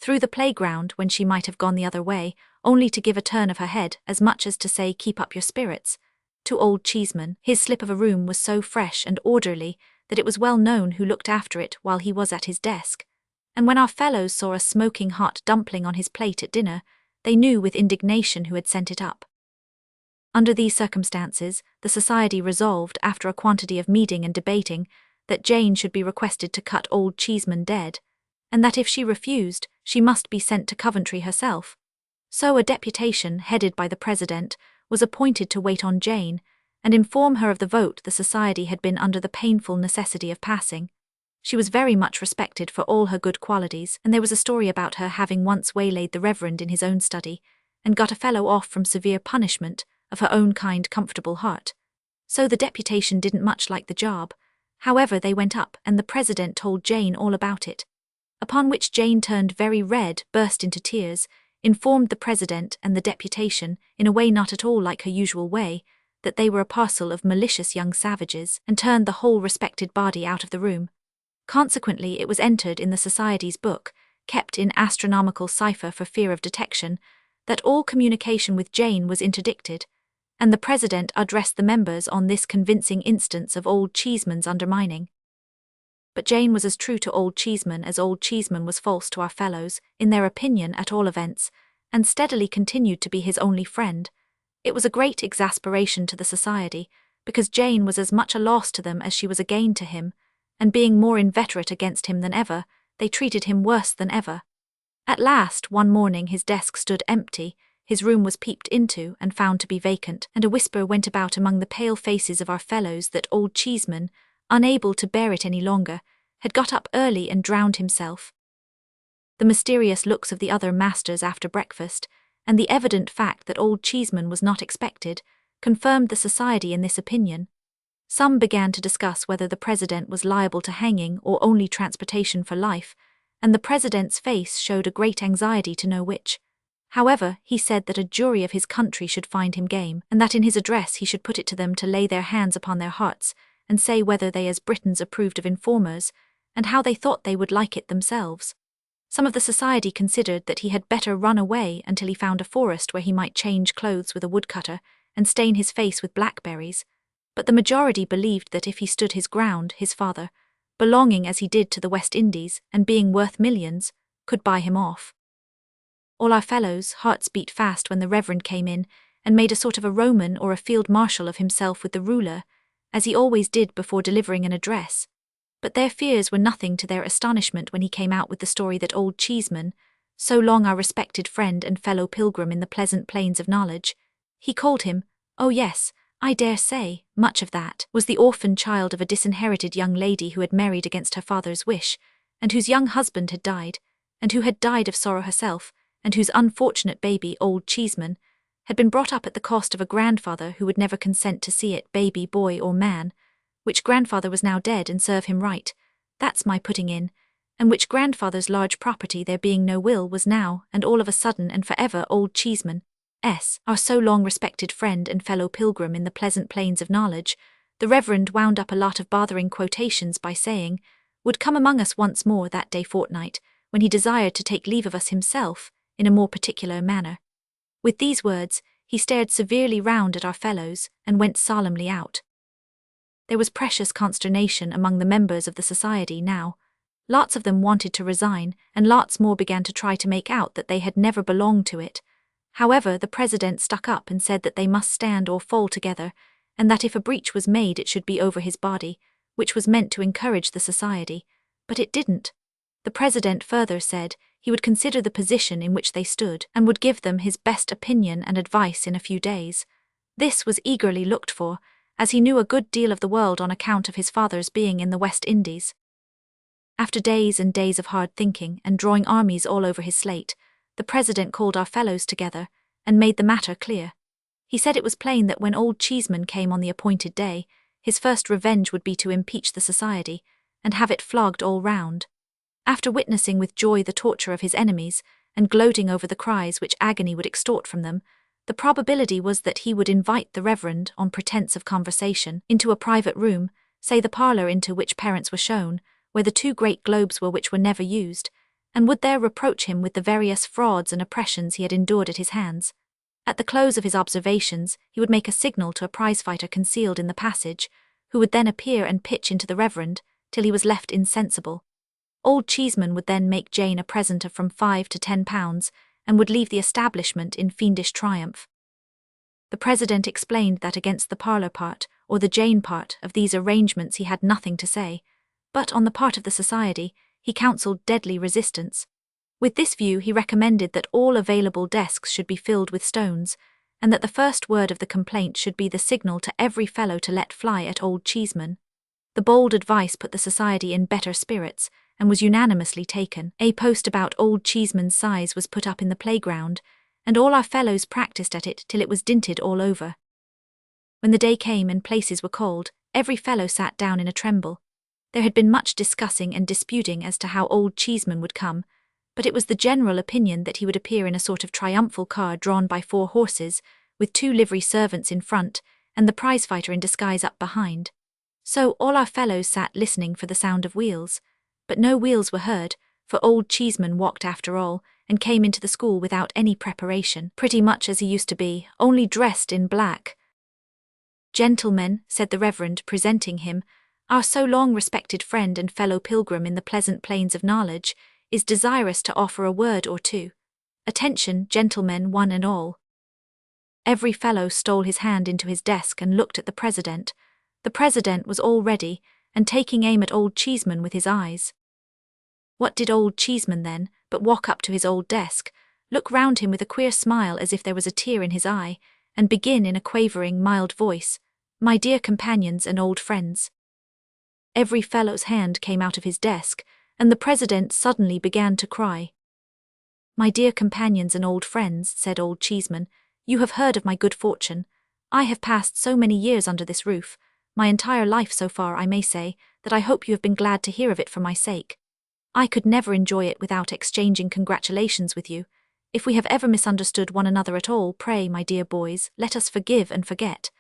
through the playground when she might have gone the other way, only to give a turn of her head, as much as to say, keep up your spirits. To old Cheeseman, his slip of a room was so fresh and orderly that it was well known who looked after it while he was at his desk. And when our fellows saw a smoking hot dumpling on his plate at dinner, they knew with indignation who had sent it up. Under these circumstances, the society resolved, after a quantity of meeting and debating, that Jane should be requested to cut old Cheeseman dead, and that if she refused, she must be sent to Coventry herself. So a deputation, headed by the president, was appointed to wait on Jane, and inform her of the vote the society had been under the painful necessity of passing. She was very much respected for all her good qualities, and there was a story about her having once waylaid the Reverend in his own study, and got a fellow off from severe punishment, of her own kind comfortable heart. So the deputation didn't much like the job. However, they went up, and the president told Jane all about it. Upon which Jane turned very red, burst into tears, informed the president and the deputation, in a way not at all like her usual way, that they were a parcel of malicious young savages, and turned the whole respected body out of the room. Consequently, it was entered in the society's book, kept in astronomical cipher for fear of detection, that all communication with Jane was interdicted, and the president addressed the members on this convincing instance of old Cheeseman's undermining. but Jane was as true to Old Cheeseman as Old Cheeseman was false to our fellows, in their opinion at all events, and steadily continued to be his only friend. It was a great exasperation to the society, because Jane was as much a loss to them as she was a gain to him, and being more inveterate against him than ever, they treated him worse than ever. At last, one morning his desk stood empty, his room was peeped into and found to be vacant, and a whisper went about among the pale faces of our fellows that Old Cheeseman, unable to bear it any longer, had got up early and drowned himself. The mysterious looks of the other masters after breakfast, and the evident fact that Old Cheeseman was not expected, confirmed the society in this opinion. Some began to discuss whether the president was liable to hanging or only transportation for life, and the president's face showed a great anxiety to know which. However, he said that a jury of his country should find him game, and that in his address he should put it to them to lay their hands upon their hearts, and say whether they as Britons approved of informers, and how they thought they would like it themselves. Some of the society considered that he had better run away until he found a forest where he might change clothes with a woodcutter, and stain his face with blackberries, but the majority believed that if he stood his ground, his father, belonging as he did to the West Indies, and being worth millions, could buy him off. All our fellows' hearts beat fast when the Reverend came in, and made a sort of a Roman or a field marshal of himself with the ruler, as he always did before delivering an address. But their fears were nothing to their astonishment when he came out with the story that Old Cheeseman, so long our respected friend and fellow pilgrim in the pleasant plains of knowledge, he called him, oh yes, I dare say, much of that, was the orphan child of a disinherited young lady who had married against her father's wish, and whose young husband had died, and who had died of sorrow herself, and whose unfortunate baby, Old Cheeseman, had been brought up at the cost of a grandfather who would never consent to see it baby, boy or man, which grandfather was now dead and serve him right, that's my putting in, and which grandfather's large property there being no will was now, and all of a sudden and forever Old Cheeseman, our so long respected friend and fellow pilgrim in the pleasant plains of knowledge, the Reverend wound up a lot of bothering quotations by saying, would come among us once more that day fortnight, when he desired to take leave of us himself, in a more particular manner. With these words, he stared severely round at our fellows, and went solemnly out. There was precious consternation among the members of the society now. Lots of them wanted to resign, and lots more began to try to make out that they had never belonged to it. However, the president stuck up and said that they must stand or fall together, and that if a breach was made it should be over his body, which was meant to encourage the society, but it didn't. The president further said he would consider the position in which they stood, and would give them his best opinion and advice in a few days. This was eagerly looked for, as he knew a good deal of the world on account of his father's being in the West Indies. After days and days of hard thinking and drawing armies all over his slate, the president called our fellows together, and made the matter clear. He said it was plain that when Old Cheeseman came on the appointed day, his first revenge would be to impeach the society, and have it flogged all round. After witnessing with joy the torture of his enemies, and gloating over the cries which agony would extort from them, the probability was that he would invite the Reverend, on pretence of conversation, into a private room, say the parlour into which parents were shown, where the two great globes were which were never used, and would there reproach him with the various frauds and oppressions he had endured at his hands. At the close of his observations, he would make a signal to a prizefighter concealed in the passage, who would then appear and pitch into the Reverend, till he was left insensible. Old Cheeseman would then make Jane a present of from £5 to £10, and would leave the establishment in fiendish triumph. The president explained that against the parlour part, or the Jane part, of these arrangements he had nothing to say, but on the part of the society, he counselled deadly resistance. With this view he recommended that all available desks should be filled with stones, and that the first word of the complaint should be the signal to every fellow to let fly at Old Cheeseman. The bold advice put the society in better spirits, and was unanimously taken. A post about Old Cheeseman's size was put up in the playground, and all our fellows practised at it till it was dinted all over. When the day came and places were called, every fellow sat down in a tremble. There had been much discussing and disputing as to how Old Cheeseman would come, but it was the general opinion that he would appear in a sort of triumphal car drawn by 4 horses, with 2 livery servants in front, and the prizefighter in disguise up behind. So all our fellows sat listening for the sound of wheels, but no wheels were heard, for Old Cheeseman walked after all, and came into the school without any preparation, pretty much as he used to be, only dressed in black. "Gentlemen," said the Reverend, presenting him, Our so long respected friend and fellow pilgrim in the pleasant plains of knowledge is desirous to offer a word or two. Attention, gentlemen one and all. Every fellow stole his hand into his desk and looked at the president. The president was all ready, and taking aim at Old Cheeseman with his eyes. What did Old Cheeseman then, but walk up to his old desk, look round him with a queer smile as if there was a tear in his eye, and begin in a quavering, mild voice, "My dear companions and old friends." Every fellow's hand came out of his desk, and the president suddenly began to cry. "My dear companions and old friends," said Old Cheeseman, "you have heard of my good fortune. I have passed so many years under this roof, my entire life so far I may say, that I hope you have been glad to hear of it for my sake. I could never enjoy it without exchanging congratulations with you. If we have ever misunderstood one another at all, pray, my dear boys, let us forgive and forget.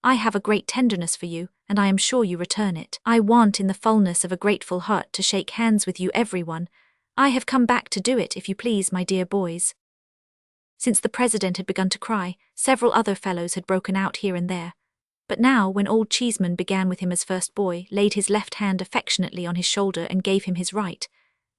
I have a great tenderness for you, and I am sure you return it. I want in the fullness of a grateful heart to shake hands with you everyone. I have come back to do it, if you please, my dear boys." Since the president had begun to cry, several other fellows had broken out here and there. But now, when Old Cheeseman began with him as first boy, laid his left hand affectionately on his shoulder and gave him his right,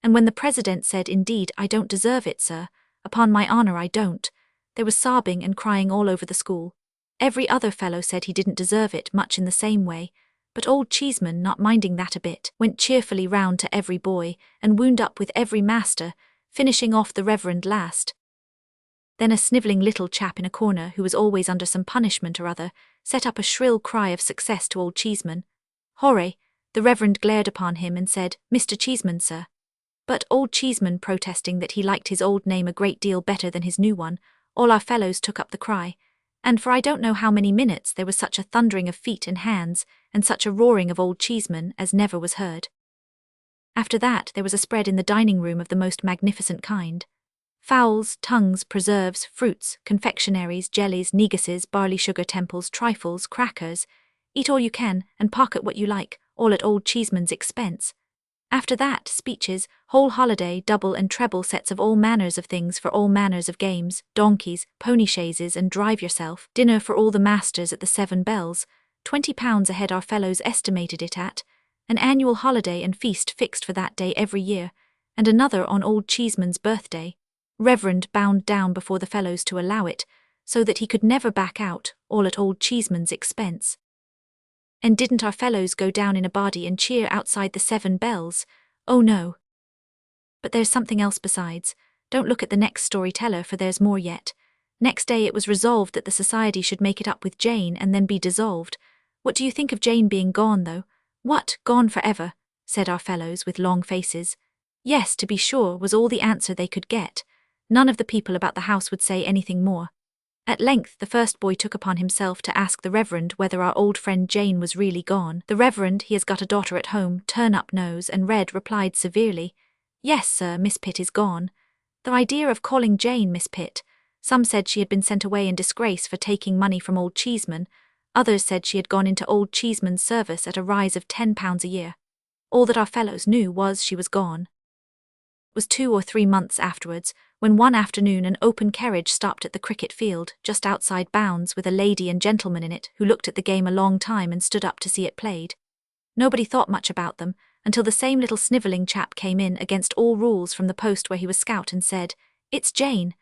and when the president said, "Indeed, I don't deserve it, sir. Upon my honor I don't," there was sobbing and crying all over the school. Every other fellow said he didn't deserve it, much in the same way, but Old Cheeseman, not minding that a bit, went cheerfully round to every boy, and wound up with every master, finishing off the reverend last. Then a snivelling little chap in a corner, who was always under some punishment or other, set up a shrill cry of success to Old Cheeseman. "Hooray!" The reverend glared upon him and said, "Mr. Cheeseman, sir." But Old Cheeseman protesting that he liked his old name a great deal better than his new one, all our fellows took up the cry, and for I don't know how many minutes there was such a thundering of feet and hands, and such a roaring of Old Cheeseman as never was heard. After that there was a spread in the dining room of the most magnificent kind. Fowls, tongues, preserves, fruits, confectionaries, jellies, neguses, barley sugar temples, trifles, crackers. Eat all you can, and pocket what you like, all at Old Cheeseman's expense. After that, speeches, whole holiday, double and treble sets of all manners of things for all manners of games, donkeys, pony chaises and drive yourself, dinner for all the masters at the 7 Bells, £20 a head our fellows estimated it at, an annual holiday and feast fixed for that day every year, and another on Old Cheeseman's birthday. Reverend bound down before the fellows to allow it, so that he could never back out, all at Old Cheeseman's expense. And didn't our fellows go down in a body and cheer outside the 7 Bells? Oh no. But there's something else besides. Don't look at the next storyteller, for there's more yet. Next day it was resolved that the society should make it up with Jane and then be dissolved. What do you think of Jane being gone, though? What, gone for ever? Said our fellows with long faces. Yes, to be sure, was all the answer they could get. None of the people about the house would say anything more. At length the first boy took upon himself to ask the Reverend whether our old friend Jane was really gone. The Reverend, he has got a daughter at home, turn-up nose and red, replied severely, "Yes, sir, Miss Pitt is gone. The idea of calling Jane Miss Pitt. Some said she had been sent away in disgrace for taking money from Old Cheeseman. Others said she had gone into Old Cheeseman's service at a rise of £10 a year. All that our fellows knew was she was gone." It was 2 or 3 months afterwards, when one afternoon an open carriage stopped at the cricket field, just outside bounds, with a lady and gentleman in it, who looked at the game a long time and stood up to see it played. Nobody thought much about them, until the same little snivelling chap came in against all rules from the post where he was scout and said, "It's Jane."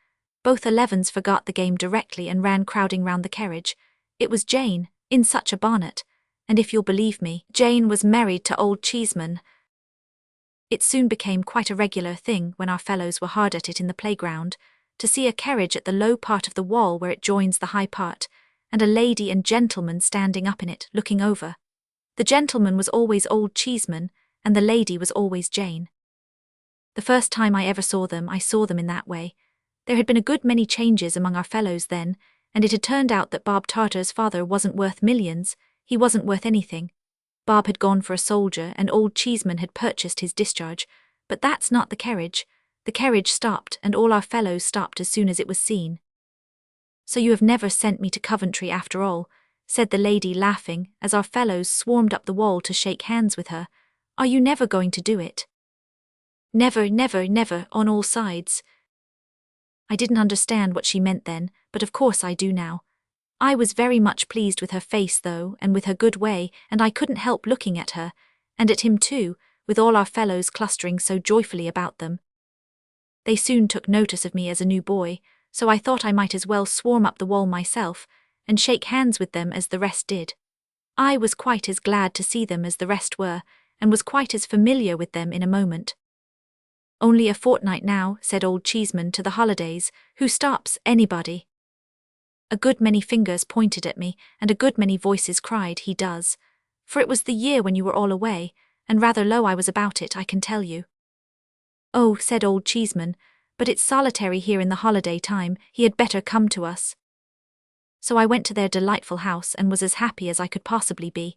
Both 11s forgot the game directly and ran crowding round the carriage. It was Jane, in such a bonnet, and if you'll believe me, Jane was married to Old Cheeseman. It soon became quite a regular thing, when our fellows were hard at it in the playground, to see a carriage at the low part of the wall where it joins the high part, and a lady and gentleman standing up in it, looking over. The gentleman was always Old Cheeseman, and the lady was always Jane. The first time I ever saw them, I saw them in that way. There had been a good many changes among our fellows then, and it had turned out that Bob Tarter's father wasn't worth millions, he wasn't worth anything. Bob had gone for a soldier, and Old Cheeseman had purchased his discharge, but that's not the carriage. The carriage stopped, and all our fellows stopped as soon as it was seen. "So you have never sent me to Coventry after all," said the lady, laughing, as our fellows swarmed up the wall to shake hands with her. "Are you never going to do it?" "Never, never, never," on all sides. I didn't understand what she meant then, but of course I do now. I was very much pleased with her face, though, and with her good way, and I couldn't help looking at her, and at him too, with all our fellows clustering so joyfully about them. They soon took notice of me as a new boy, so I thought I might as well swarm up the wall myself, and shake hands with them as the rest did. I was quite as glad to see them as the rest were, and was quite as familiar with them in a moment. "Only a fortnight now," said old Cheeseman, "to the holidays. Who stops? Anybody?" A good many fingers pointed at me, and a good many voices cried, "He does." For it was the year when you were all away, and rather low I was about it, I can tell you. "Oh," said old Cheeseman, "but it's solitary here in the holiday time, he had better come to us." So I went to their delightful house and was as happy as I could possibly be.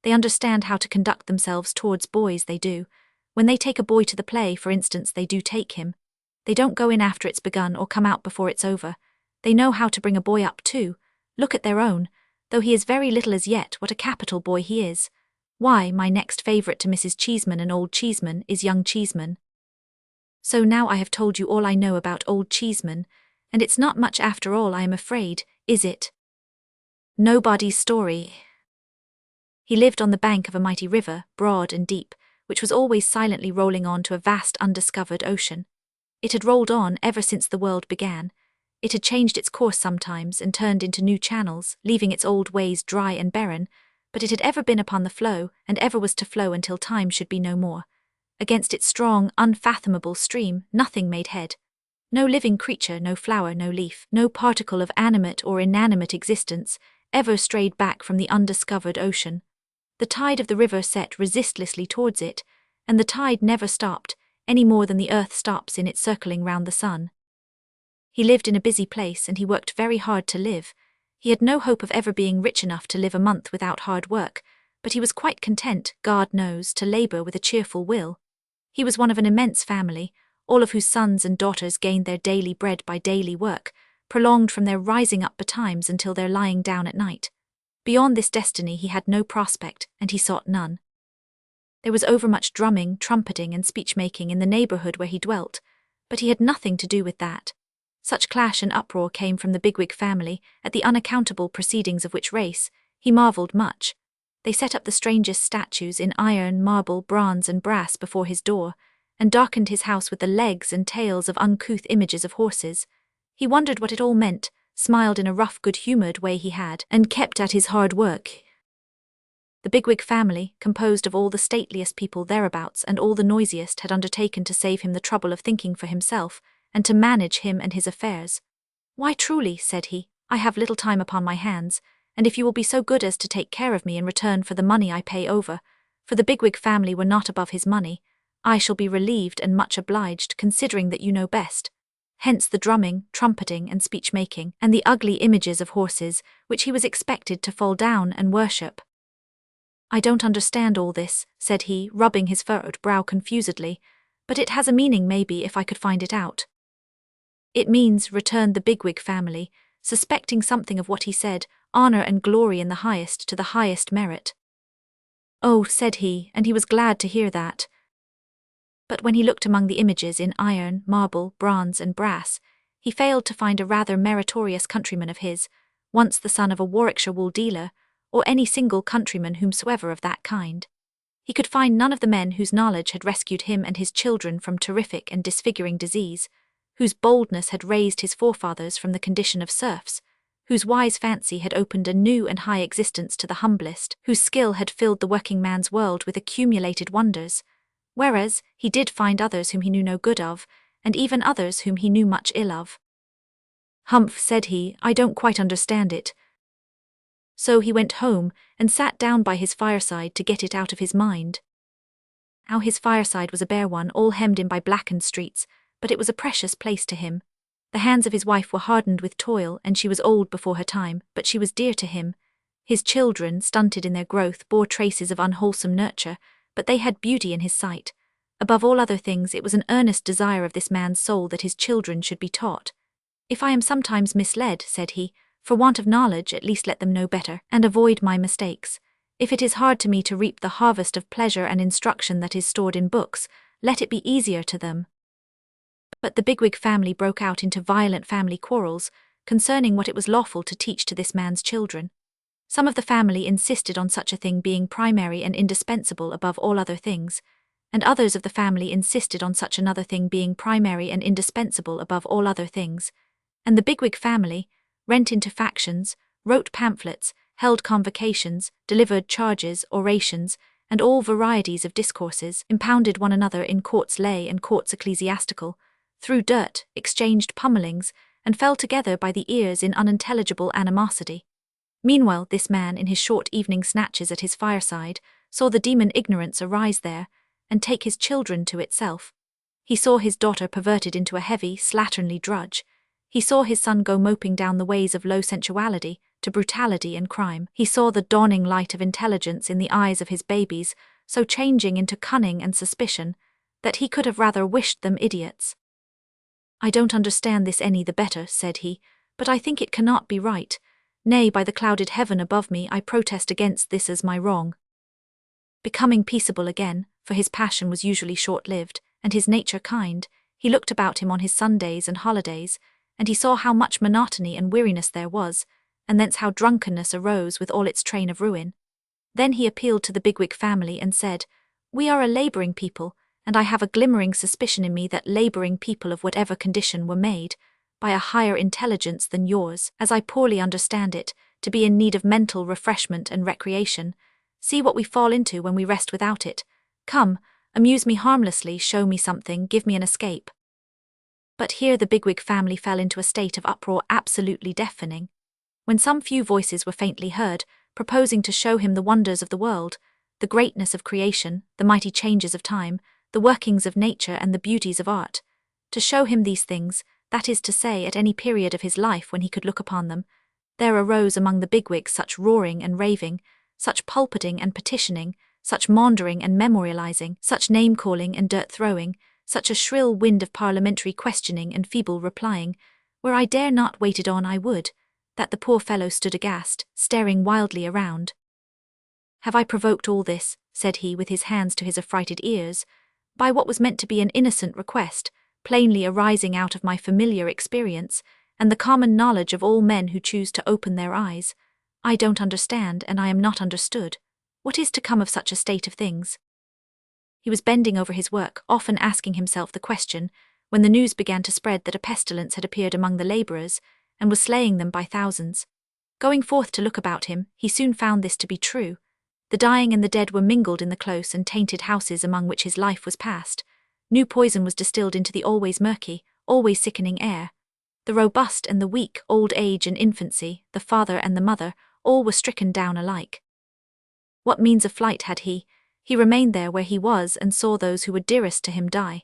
They understand how to conduct themselves towards boys, they do. When they take a boy to the play, for instance, they do take him. They don't go in after it's begun or come out before it's over. They know how to bring a boy up too. Look at their own. Though he is very little as yet, what a capital boy he is. Why, my next favourite to Mrs. Cheeseman and old Cheeseman is young Cheeseman. So now I have told you all I know about old Cheeseman, and it's not much after all, I am afraid, is it? Nobody's story. He lived on the bank of a mighty river, broad and deep, which was always silently rolling on to a vast undiscovered ocean. It had rolled on ever since the world began. It had changed its course sometimes and turned into new channels, leaving its old ways dry and barren, but it had ever been upon the flow, and ever was to flow until time should be no more. Against its strong, unfathomable stream, nothing made head. No living creature, no flower, no leaf, no particle of animate or inanimate existence ever strayed back from the undiscovered ocean. The tide of the river set resistlessly towards it, and the tide never stopped, any more than the earth stops in its circling round the sun. He lived in a busy place, and he worked very hard to live. He had no hope of ever being rich enough to live a month without hard work, but he was quite content, God knows, to labour with a cheerful will. He was one of an immense family, all of whose sons and daughters gained their daily bread by daily work, prolonged from their rising up betimes until their lying down at night. Beyond this destiny he had no prospect, and he sought none. There was overmuch drumming, trumpeting, and speech-making in the neighbourhood where he dwelt, but he had nothing to do with that. Such clash and uproar came from the bigwig family, at the unaccountable proceedings of which race, he marvelled much. They set up the strangest statues in iron, marble, bronze, and brass before his door, and darkened his house with the legs and tails of uncouth images of horses. He wondered what it all meant, smiled in a rough good-humoured way he had, and kept at his hard work. The bigwig family, composed of all the stateliest people thereabouts and all the noisiest, had undertaken to save him the trouble of thinking for himself, and to manage him and his affairs. "Why, truly," said he, "I have little time upon my hands, and if you will be so good as to take care of me in return for the money I pay over, for the bigwig family were not above his money, I shall be relieved and much obliged, considering that you know best." Hence the drumming, trumpeting, and speech-making, and the ugly images of horses, which he was expected to fall down and worship. "I don't understand all this," said he, rubbing his furrowed brow confusedly, "but it has a meaning maybe if I could find it out." "It means," returned the bigwig family, suspecting something of what he said, "honour and glory in the highest to the highest merit." "Oh," said he, and he was glad to hear that. But when he looked among the images in iron, marble, bronze, and brass, he failed to find a rather meritorious countryman of his, once the son of a Warwickshire wool dealer, or any single countryman whomsoever of that kind. He could find none of the men whose knowledge had rescued him and his children from terrific and disfiguring disease, whose boldness had raised his forefathers from the condition of serfs, whose wise fancy had opened a new and high existence to the humblest, whose skill had filled the working man's world with accumulated wonders. Whereas, he did find others whom he knew no good of, and even others whom he knew much ill of. "Humph," said he, "I don't quite understand it." So he went home, and sat down by his fireside to get it out of his mind. Now his fireside was a bare one, all hemmed in by blackened streets, but it was a precious place to him. The hands of his wife were hardened with toil, and she was old before her time, but she was dear to him. His children, stunted in their growth, bore traces of unwholesome nurture, but they had beauty in his sight. Above all other things, it was an earnest desire of this man's soul that his children should be taught. "If I am sometimes misled," said he, "for want of knowledge, at least let them know better, and avoid my mistakes. If it is hard to me to reap the harvest of pleasure and instruction that is stored in books, let it be easier to them." But the bigwig family broke out into violent family quarrels, concerning what it was lawful to teach to this man's children. Some of the family insisted on such a thing being primary and indispensable above all other things, and others of the family insisted on such another thing being primary and indispensable above all other things, and the bigwig family, rent into factions, wrote pamphlets, held convocations, delivered charges, orations, and all varieties of discourses, impounded one another in courts lay and courts ecclesiastical, threw dirt, exchanged pummelings, and fell together by the ears in unintelligible animosity. Meanwhile this man in his short evening snatches at his fireside saw the demon ignorance arise there, and take his children to itself. He saw his daughter perverted into a heavy, slatternly drudge. He saw his son go moping down the ways of low sensuality, to brutality and crime. He saw the dawning light of intelligence in the eyes of his babies, so changing into cunning and suspicion, that he could have rather wished them idiots. "I don't understand this any the better," said he, "but I think it cannot be right. Nay, by the clouded heaven above me, I protest against this as my wrong." Becoming peaceable again, for his passion was usually short-lived, and his nature kind, he looked about him on his Sundays and holidays, and he saw how much monotony and weariness there was, and thence how drunkenness arose with all its train of ruin. Then he appealed to the bigwig family and said, "We are a labouring people, and I have a glimmering suspicion in me that labouring people of whatever condition were made, by a higher intelligence than yours, as I poorly understand it, to be in need of mental refreshment and recreation. See what we fall into when we rest without it. Come, amuse me harmlessly, show me something, give me an escape." But here the bigwig family fell into a state of uproar absolutely deafening. When some few voices were faintly heard, proposing to show him the wonders of the world, the greatness of creation, the mighty changes of time, the workings of nature and the beauties of art, to show him these things, that is to say, at any period of his life when he could look upon them, there arose among the bigwigs such roaring and raving, such pulpiting and petitioning, such maundering and memorializing, such name-calling and dirt-throwing, such a shrill wind of parliamentary questioning and feeble replying, where I dare not wait it on I would, that the poor fellow stood aghast, staring wildly around. "Have I provoked all this," said he with his hands to his affrighted ears, "by what was meant to be an innocent request, plainly arising out of my familiar experience, and the common knowledge of all men who choose to open their eyes? I don't understand, and I am not understood. What is to come of such a state of things?" He was bending over his work, often asking himself the question, when the news began to spread that a pestilence had appeared among the labourers, and was slaying them by thousands. Going forth to look about him, he soon found this to be true. The dying and the dead were mingled in the close and tainted houses among which his life was passed. New poison was distilled into the always murky, always sickening air. The robust and the weak, old age and infancy, the father and the mother, all were stricken down alike. What means of flight had he? He remained there where he was and saw those who were dearest to him die.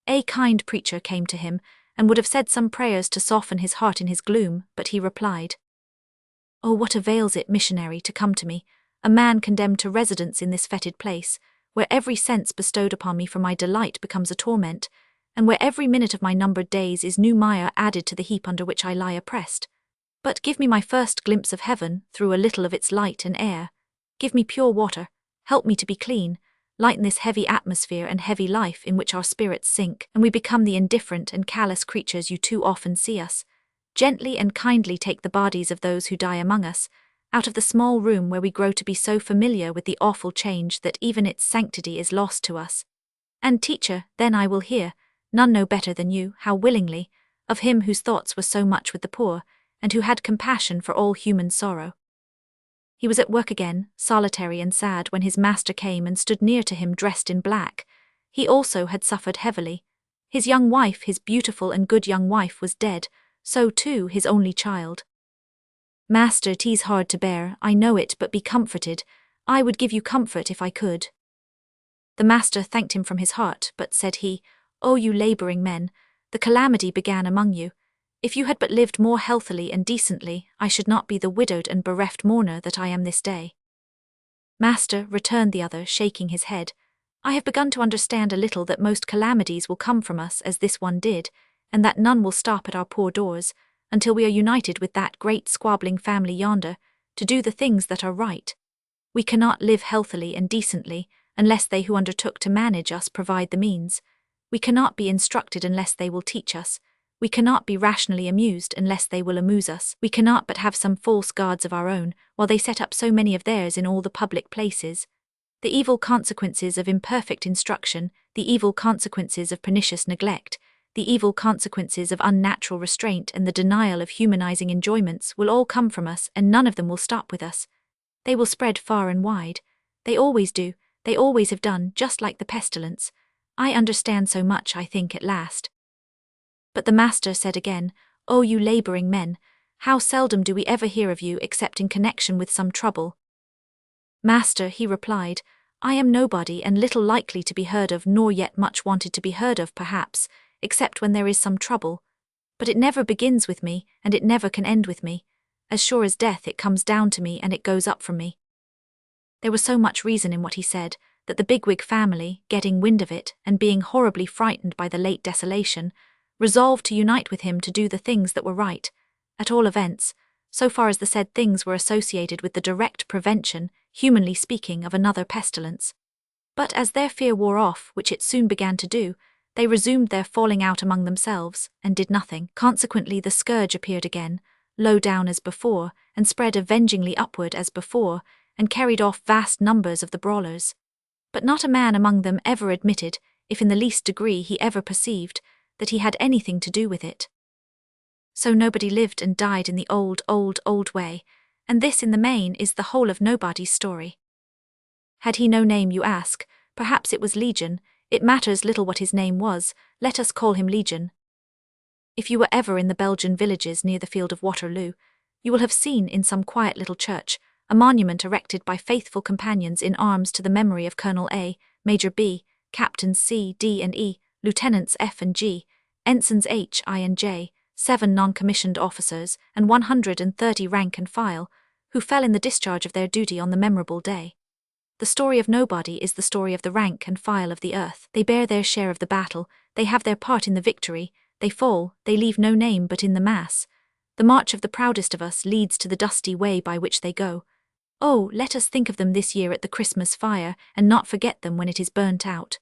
A kind preacher came to him, and would have said some prayers to soften his heart in his gloom, but he replied, "Oh, what avails it, missionary, to come to me, a man condemned to residence in this fetid place, where every sense bestowed upon me for my delight becomes a torment, and where every minute of my numbered days is new mire added to the heap under which I lie oppressed? But give me my first glimpse of heaven through a little of its light and air. Give me pure water, help me to be clean, lighten this heavy atmosphere and heavy life in which our spirits sink, and we become the indifferent and callous creatures you too often see us. Gently and kindly take the bodies of those who die among us, out of the small room where we grow to be so familiar with the awful change that even its sanctity is lost to us. And teacher, then I will hear, none know better than you, how willingly, of him whose thoughts were so much with the poor, and who had compassion for all human sorrow." He was at work again, solitary and sad, when his master came and stood near to him dressed in black. He also had suffered heavily. His young wife, his beautiful and good young wife, was dead, so too his only child. "Master, 'tis hard to bear, I know it, but be comforted. I would give you comfort if I could." The master thanked him from his heart, but said he, "O you labouring men, the calamity began among you. If you had but lived more healthily and decently, I should not be the widowed and bereft mourner that I am this day." "Master," returned the other, shaking his head, "I have begun to understand a little that most calamities will come from us as this one did, and that none will stop at our poor doors, until we are united with that great squabbling family yonder, to do the things that are right. We cannot live healthily and decently, unless they who undertook to manage us provide the means. We cannot be instructed unless they will teach us. We cannot be rationally amused unless they will amuse us. We cannot but have some false gods of our own, while they set up so many of theirs in all the public places. The evil consequences of imperfect instruction, the evil consequences of pernicious neglect, the evil consequences of unnatural restraint and the denial of humanizing enjoyments will all come from us, and none of them will stop with us. They will spread far and wide. They always do, they always have done, just like the pestilence. I understand so much, I think, at last. But the master said again, "O you laboring men, how seldom do we ever hear of you except in connection with some trouble?" "Master," he replied, "I am nobody and little likely to be heard of, nor yet much wanted to be heard of, perhaps, except when there is some trouble. But it never begins with me, and it never can end with me. As sure as death it comes down to me and it goes up from me." There was so much reason in what he said, that the bigwig family, getting wind of it, and being horribly frightened by the late desolation, resolved to unite with him to do the things that were right, at all events, so far as the said things were associated with the direct prevention, humanly speaking, of another pestilence. But as their fear wore off, which it soon began to do, they resumed their falling out among themselves, and did nothing. Consequently the scourge appeared again, low down as before, and spread avengingly upward as before, and carried off vast numbers of the brawlers. But not a man among them ever admitted, if in the least degree he ever perceived, that he had anything to do with it. So nobody lived and died in the old way, and this in the main is the whole of Nobody's story. Had he no name, you ask? Perhaps it was Legion. It matters little what his name was, let us call him Legion. If you were ever in the Belgian villages near the field of Waterloo, you will have seen in some quiet little church a monument erected by faithful companions in arms to the memory of Colonel A, Major B, Captains C, D and E, Lieutenants F and G, Ensigns H, I and J, 7 non-commissioned officers, and 130 rank and file, who fell in the discharge of their duty on the memorable day. The story of Nobody is the story of the rank and file of the earth. They bear their share of the battle, they have their part in the victory, they fall, they leave no name but in the mass. The march of the proudest of us leads to the dusty way by which they go. Oh, let us think of them this year at the Christmas fire, and not forget them when it is burnt out.